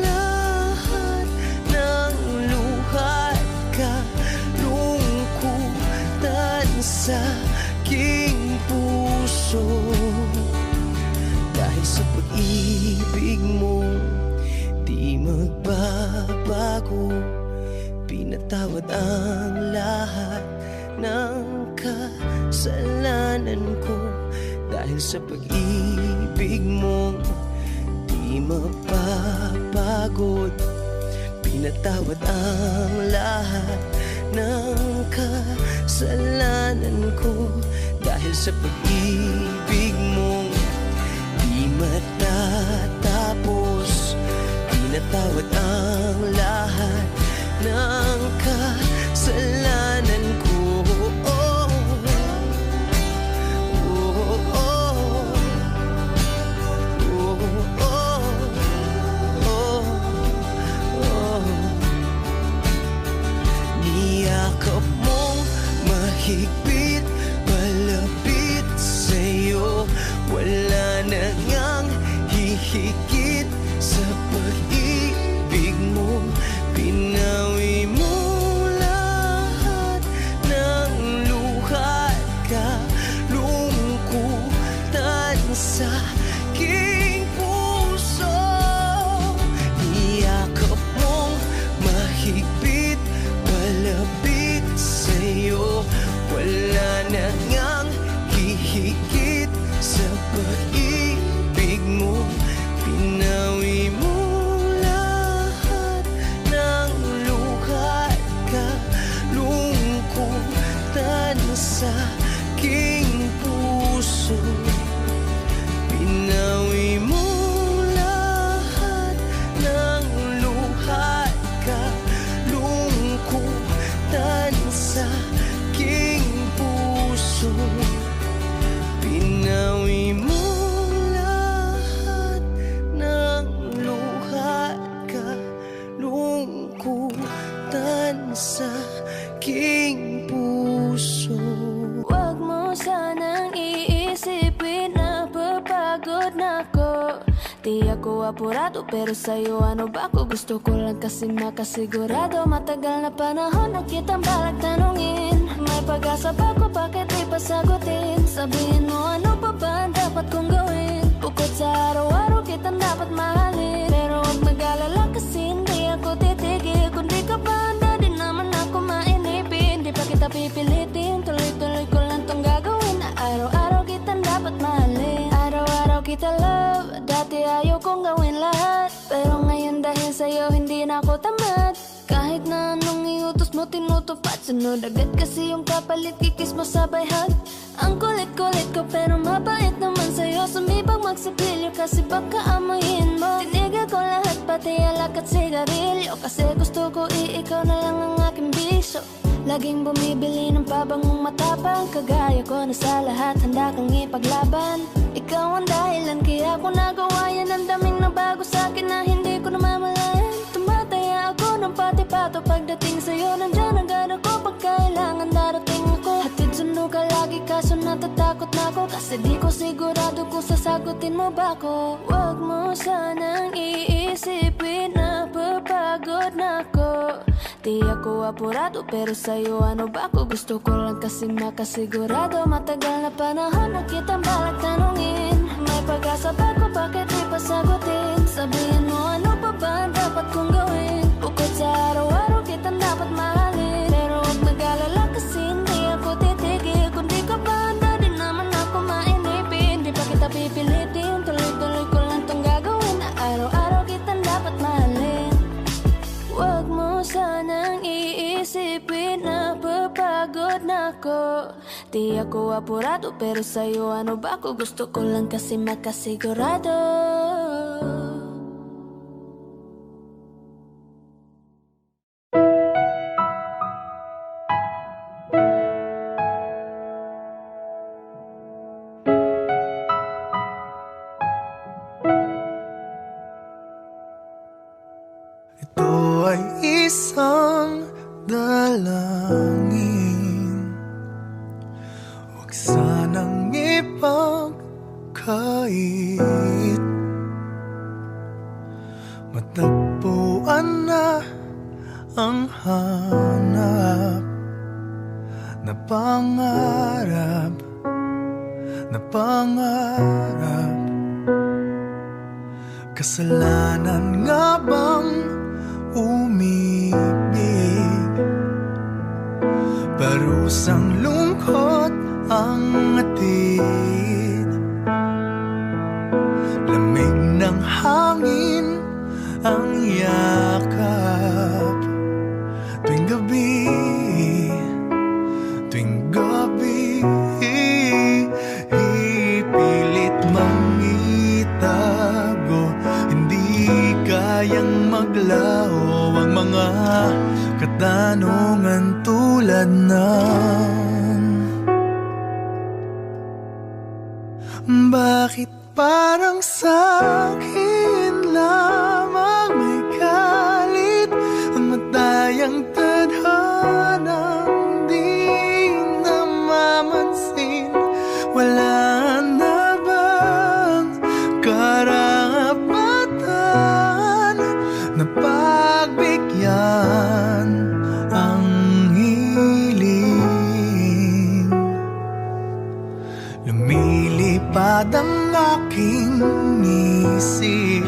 lahat ng luha at kalungkutan sa aking puso. Dahil sa pag-ibig mo, di magbabago. Pinatawad ang lahat ng kasalanan ko. Dahil sa pag-ibig mo, di mapapagod. Pinatawad ang lahat ng kasalanan ko. Dahil sa pag-ibig mo, di matatapos. Pinatawad ang lahat ng kasalanan ko. Niyakap mong mahigpit, palapit sa'yo. Wala na ngang hihigit sa pag-ibig mo. Pinawi mo lahat ng luha at kalungkutan sa aking puso. Niyakap mong mahigpit, palapit sa'yo. Wala na ngang hihigit sa pag-ibig mo. Pinawi mo lahat ng luha at kalungkutan sa aking puso. Pinawi mo lahat ng luha at kalungkutan sa aking puso. Pinawi mo lahat ng luha at kalungkutan sa aking puso. Huwag mo sanang iisipin na papagod na ako. Di ako apurado pero sa'yo ano ba ako? Gusto ko lang kasi makasigurado. Matagal na panahon na kitang balak tanungin. May pag-asa ba ko? Bakit di pa sagutin? Sabihin mo ano pa ba ang dapat kong gawin? Bukod sa araw-araw kitang dapat mahalin. Pero huwag mag-alala kasi hindi ako titigil. Kung di ka pa handa di naman ako mainipin. Di pa kita pipilitin, tuloy-tuloy ko lang tong gagawin. Na araw-araw kitang dapat mahalin. Araw-araw kita love. Dati ayaw kong gawin lahat, pero ngayon dahil sa'yo hindi na ako tamad. Kahit na anong iutos mo tinutupad, sunod agad kasi yung kapalit, kikis mo sabay hug. Ang kulit-kulit ko pero mabait naman sa'yo. Sumibang magsipilyo kasi baka amoyin mo. Tinigil ko lahat pati alak at sigarilyo, kasi gusto ko ikaw na lang ang aking bisyo. Laging bumibili ng pabangong matapang, kagaya ko na sa lahat handa kang ipaglaban. Ikaw ang dahilan kaya ko nagawa yan. Ang daming nabago sa'kin na hindi ko namamalayan. Tumataya ako ng pati-pato pagdating sa'yo. Nandyan agad ako pag kailangan darating ako. Hatid sundo ka lagi kaso natatakot na ako, kasi di ko sigurado kung sasagutin mo ba ko. Huwag mo sanang iisipin na papagod na ako. Di ako apurado pero sa'yo ano ba ako? Gusto ko lang kasi makasigurado. Matagal na panahon na kitang balak tanungin. May pag-asa ba ko, bakit di pa sagutin? Sabihin mo ano pa ba ang dapat kong gawin? Bukod sa araw-araw kitang dapat mahalin. Pero huwag mag-alala kasi hindi ako titigil. Kung di ka ba handa din naman ako mainipin. Di pa kita pipilitin, tuloy-tuloy ko lang tong gagawin. Na araw-araw kitang dapat mahalin. Huwag mo sanang iisipin na papagod na ako. Di ako apurado pero sa'yo ano ba ako? Gusto ko lang kasi makasigurado. Ito ay isang dalangin, huwag sanang ipagkait. Matagpuan na ang hanap na pangarap, na pangarap. Kasalanan nga bang umibig? Parusang lungkot ang atid, lamig ng hangin ang yakap. Tuwing gabi, tuwing gabi, ipilit mangitago. Hindi kayang maglaho ang mga katanungan tulad ng bakit parang sa'kin lamang may galit? Ang matayang tadhanang di namamansin. Wala na bang karapatan na pagbigyan ang hiling? Lumilipad ang aking isip,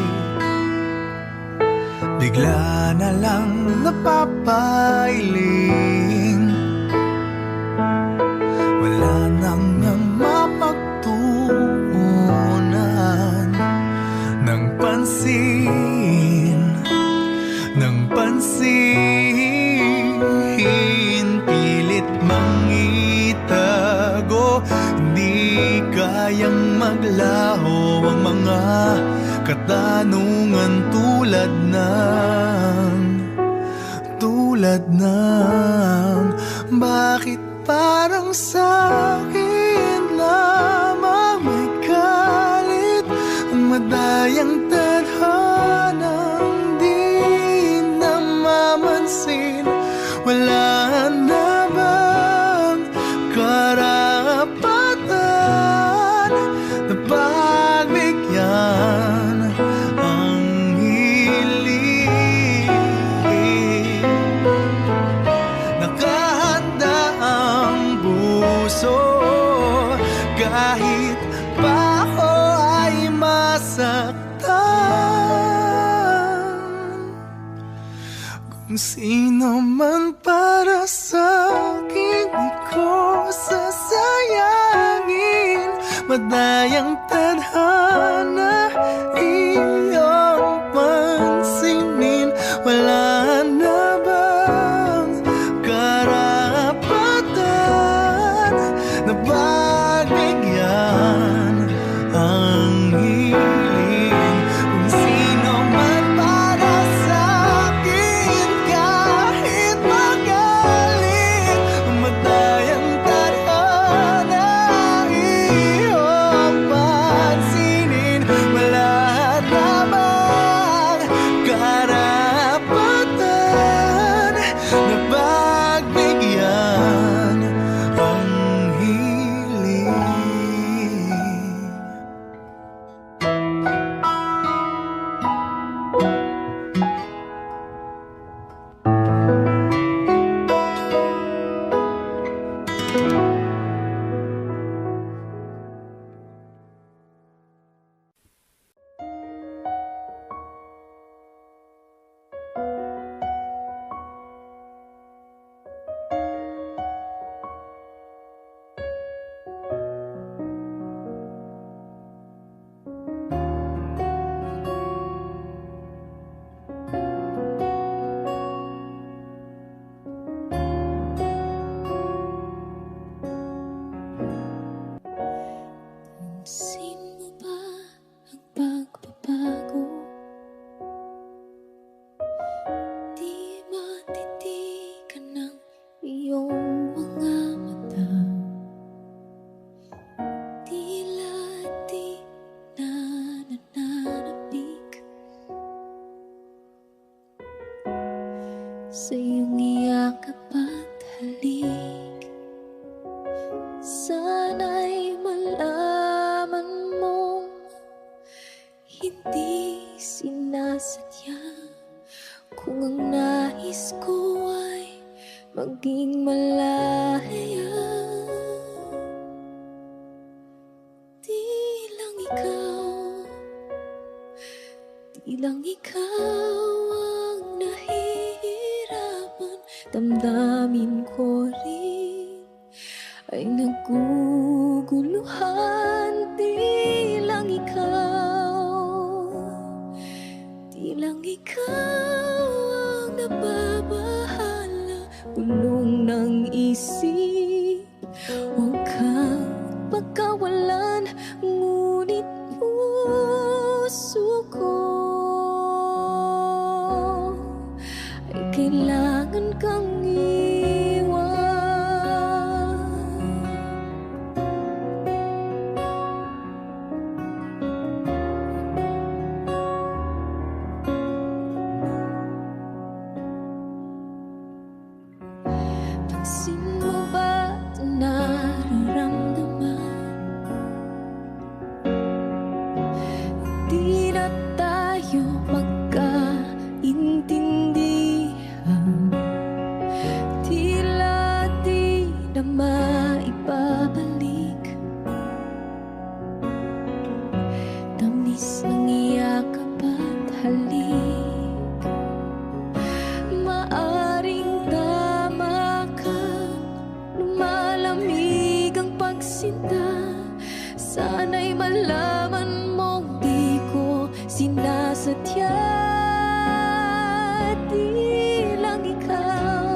bigla na lang napapailing. Wala nang mapagtuunan ng pansin, ng pansin. Pilit mangitago, hindi kayang maglaho ang mga katanungan tulad ng bakit parang sa'kin lamang may galit? Ang madayang tadhanang di namamansin. Wala na bang karapatan na pagbigyan ang hiling? Nakahanda ang puso kahit pa ako ay masaktan. Kung sino man para sa'kin, di ko sasayangin. Madayang tadhana iyong pansinin. Wala na ba hindi sinasadya. Kung ang nais ko ay maging malaya, di lang ikaw ang nahihirapan. Damdamin ko rin ay naguguluhan. Di lang ikaw ang nababahala. Bulong ng isip, huwag kang pagkawalan. Ngunit puso ko ay kailangan kang iwan. Pansin mo ba ito nararamdaman? Di na tayo magkaintindihan. Tila di na maibabalik. Tamis ng yakap at halik. Maaring tama ka, lumalamig ang pagsinta. Sana'y malaman mong di ko sinasadya. Di lang ikaw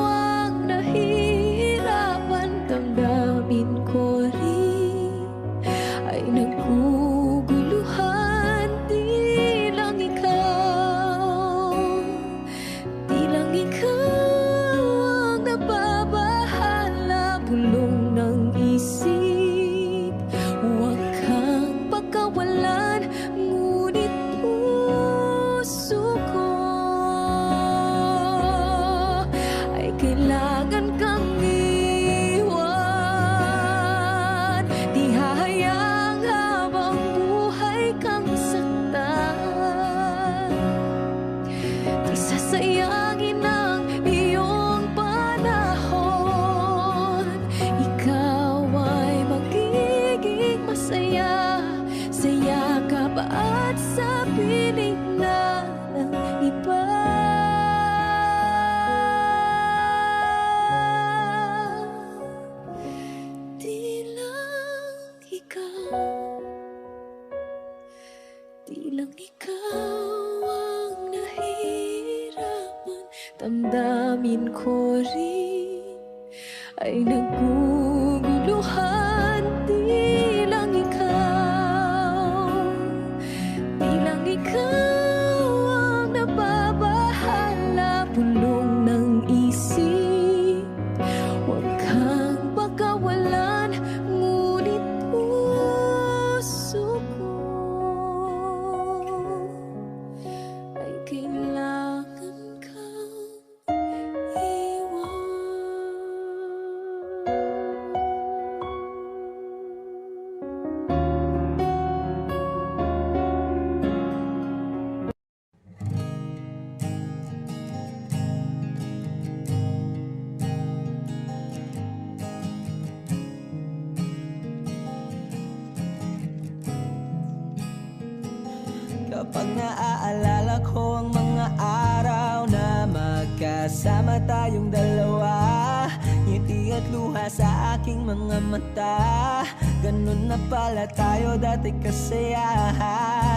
ang nahihirapan. Damdamin ko rin ay naguguluhan. Di lang ikaw ang nababahala. Bulong ng isip, huwag kang pagkawalan. Ngunit puso ko ay kailangan kang iwan. Di hahayang habang buhay kang saktan. Di sasayangin ang iyong panahon. Ikaw ay magiging masaya sa yakap at sa piling na ng iba. Di lang ikaw ang nahihirapan. Damdamin ko rin ay naguguluhan. Di lang ikaw ang nababahala. Bulong ng isip, huwag kang pagkawalan. Ngunit puso ko ay kailangan kang iwan. Kapag naaalala ko ang mga araw na magkasama tayong dalawa, ngiti at luha sa aking mga mata. Ganun na pala tayo dati kasaya.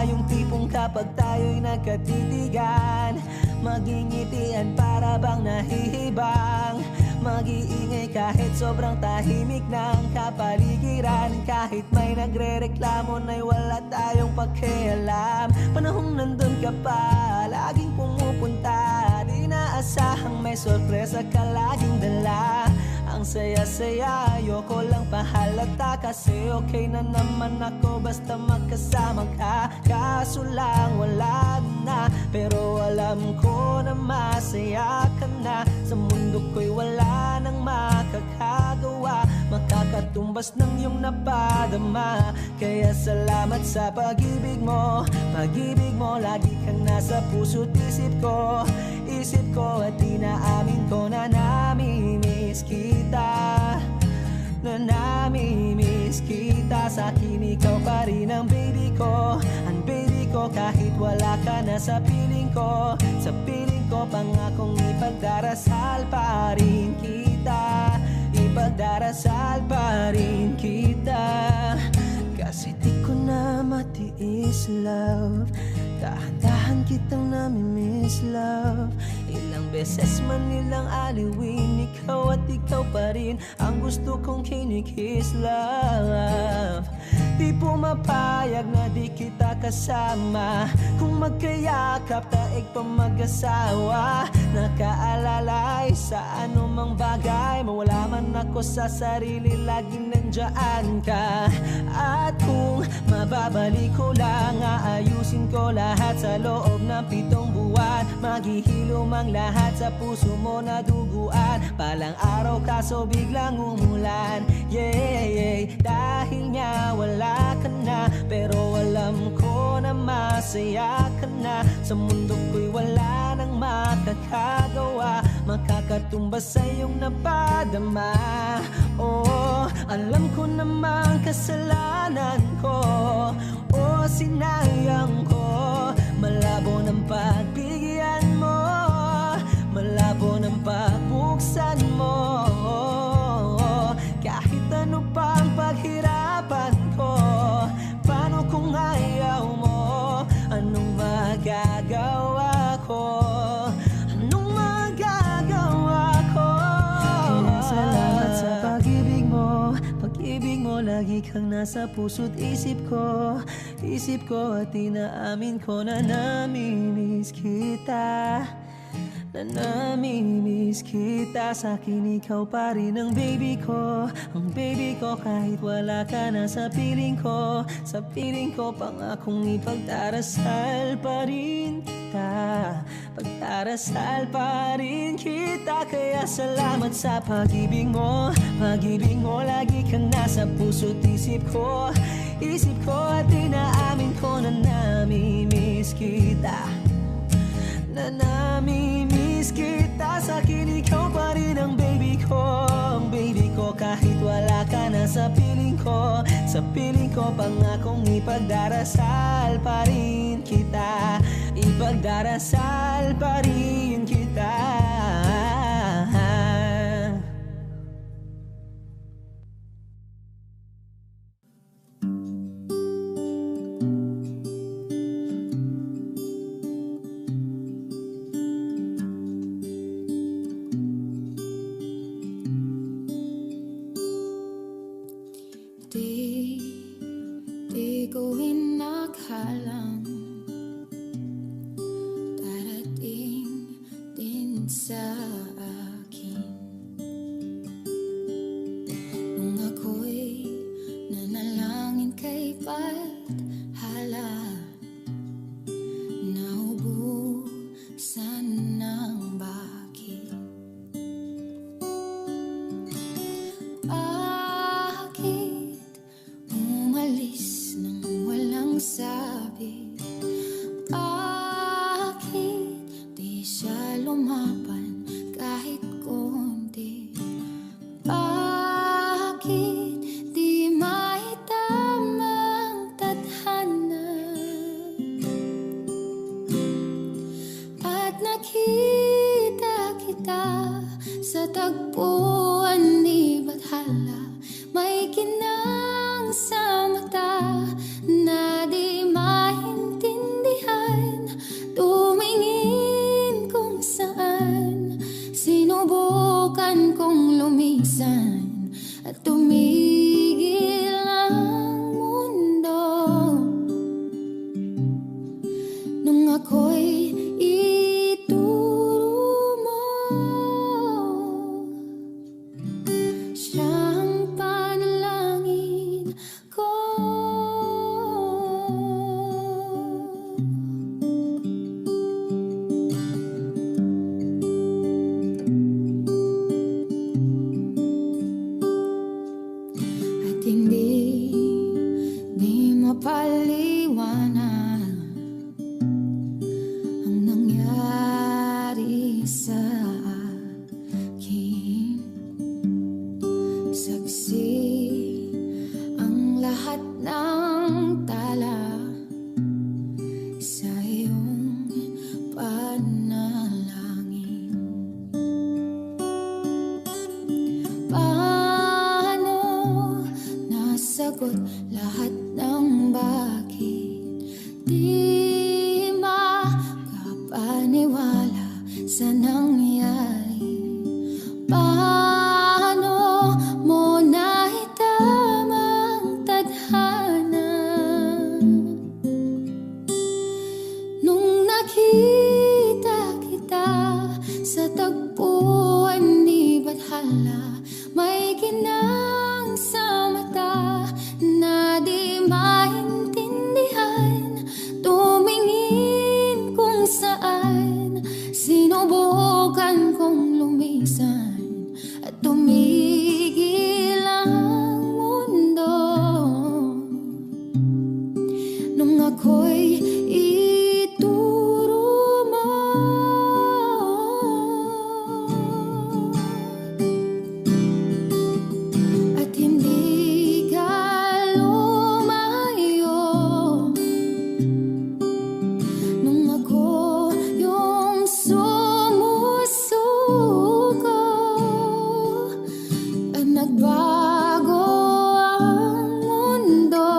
Yung tipong kapag tayo'y nagkatitigan, magingitian para bang nahihibang. Mag-iingay kahit sobrang tahimik ng kapaligiran. Kahit may nagre-reklamo na'y wala tayong pakialam. Panahong nandun ka pa, laging pumupunta. Di naasahang may sorpresa ka laging dala. Ang ang saya-saya. Ayoko lang pahalata kasi okay na naman ako basta magkasama ka. Kaso lang wala na, pero alam ko na masaya ka na. Sa mundo ko'y wala nang makakagawa, makakatumbas ng iyong napadama. Kaya salamat sa pag-ibig mo. Pag-ibig mo, lagi kang nasa puso't isip ko. Isip ko at inaamin ko na namimiss kita. Na namimiss kita. Sa'kin ikaw pa rin ang baby ko. Ang baby ko kahit wala ka na sa piling ko. Sa piling ko pangakong ipagdarasal pa rin kita. Ipagdarasal pa rin kita. Kasi di ko na matiis, love. Dahan-dahan kitang namimiss, love. Ilang beses man nilang aliwin, ikaw at ikaw pa rin ang gusto kong kinikiss, love. Di pumapayag na di kita kasama. Kung magkayakap taig pa mag-asawa. Nakaalalay sa anumang bagay. Mawala man ako sa sarili, laging nandiyan ka. At kung mababalik ko lang, aayusin ko lahat sa loob ng 7 buwan. Maghihilom ang lahat sa puso mo na duguan. Palang araw kaso biglang umulan. Yeah, yeah. Dahil nga wala ka na, pero alam ko na masaya ka na. Sa mundo ko'y wala nang makakagawa, makakatumbas sa iyong napadama. Oh, alam ko namang kasalanan ko. Oh, sinayang ko. Malabo ng pagbigyan mo, malabo ng pagbuksan mo. Kahit ano pang paghirapan ko, paano kung ayaw mo? Anong magagawa ko? Anong magagawa ko? Kaya salamat sa pag-ibig mo. Pag-ibig mo, lagi kang nasa puso't isip ko. Isip ko at inaamin ko na namimiss kita. Na namimiss kita. Sa'kin ikaw pa rin ang baby ko. Ang baby ko kahit wala ka na sa piling ko. Sa piling ko pangakong ipagdarasal pa rin kita. Pagdarasal pa rin kita. Kaya salamat sa pag-ibig mo. Pag-ibig mo, lagi kang nasa puso't isip ko. Isip ko at inaamin ko na namimiss kita. Na namimiss kita. Sa'kin ikaw pa rin ang baby ko. Ang baby ko kahit wala ka na sa piling ko. Sa piling ko pangakong ipagdarasal pa rin kita. Ipagdarasal pa rin kita. Di ko inakalang darating din sa akin. Nung ako'y nanalangin kay Pathala, naubusan ng bakit. Umalis nang walang sabi. Bakit di siya lumaban kahit konti? Bakit di maitamang tadhana? At nakita kita sa tagpuan ni Bathala. May kinang sa mata na di mapaliwanag ang nangyari sa akin. Saksi ang lahat ng tala sa iyong panalangin. Paano nasagot lahat ng bakit di makapaniwala sa nangyari? Paano mo naitamang tadhana nung nakita kita sa tagpuan ni Bathala? May ginang sa mata na di maintindihan, tumingin kung saan. Sinubukan kong lumisan at tumigil ang mundo nung ako'y ituro mo. At hindi ka lumayo nung ako yung sumusuko at nagbago ang mundo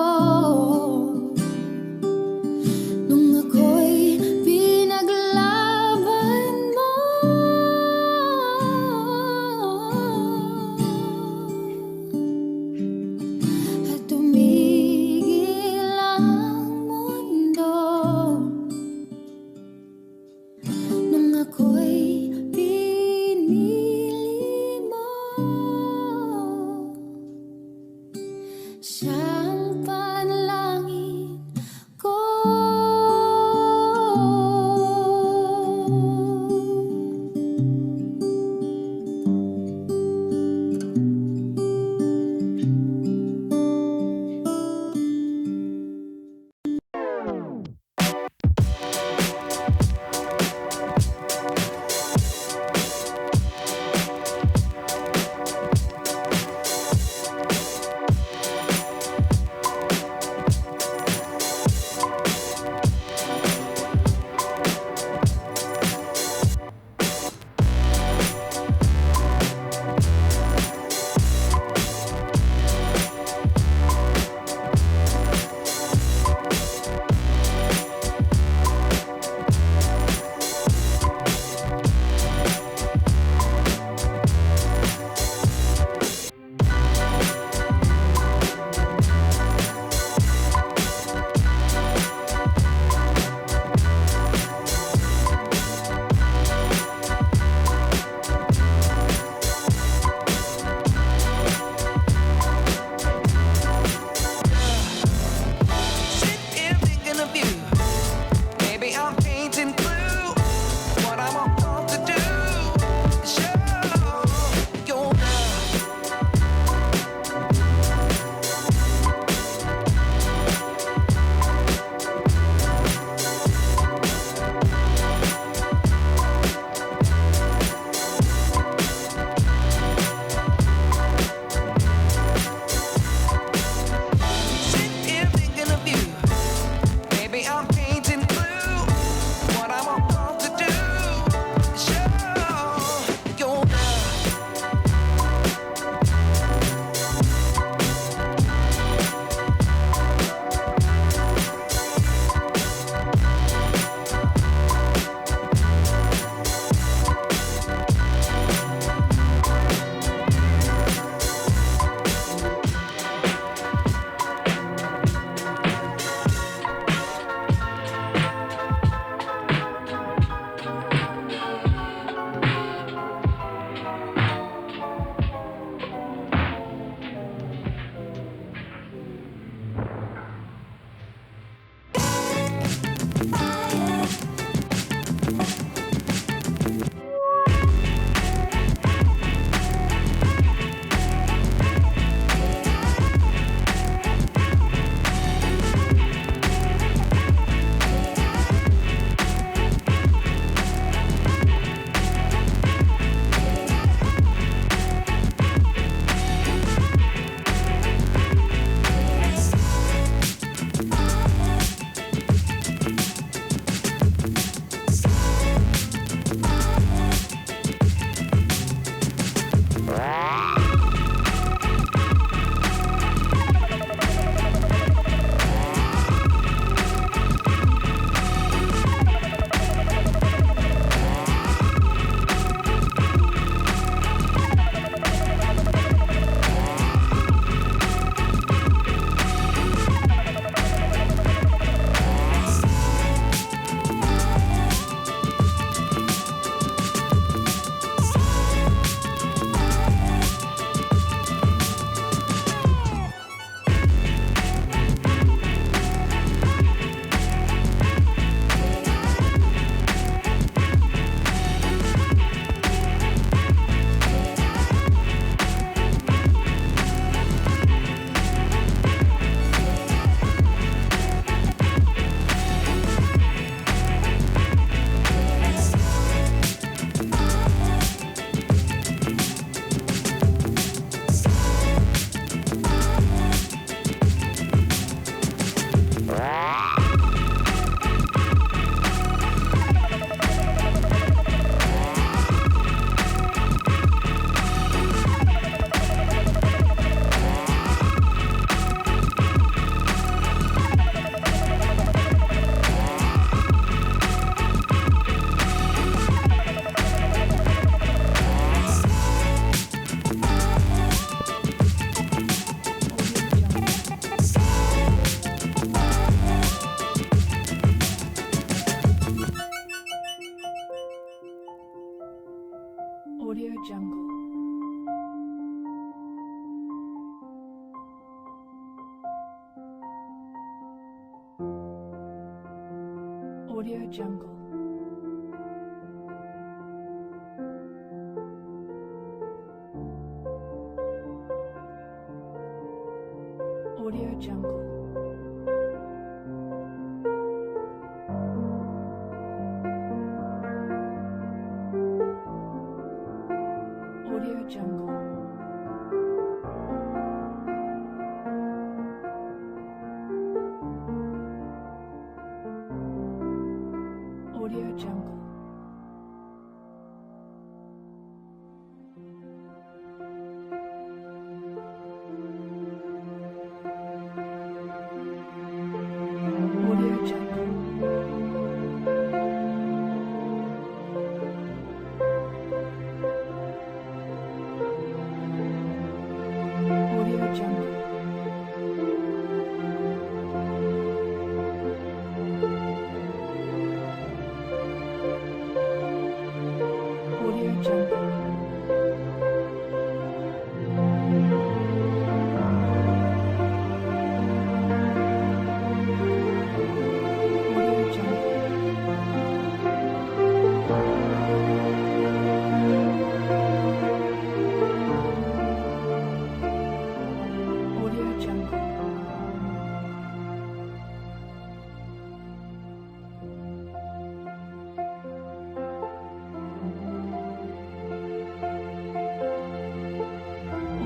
Audio Jungle. Audio Jungle. Audio Jungle. Audio Jungle. Audio Jungle. Audio Jungle. Audio Jungle. Audio Jungle. Audio Jungle.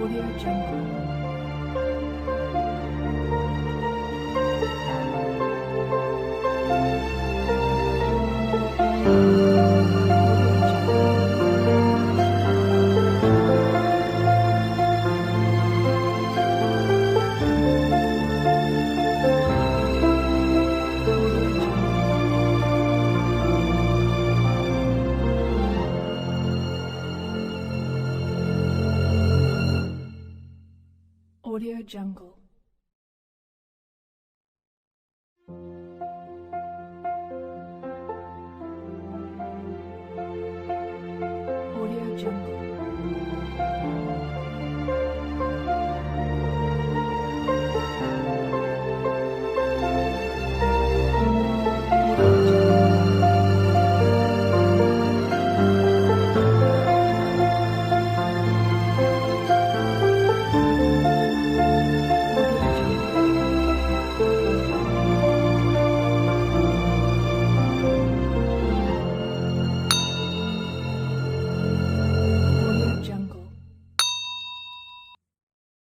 Audio Jungle. Audio Jungle.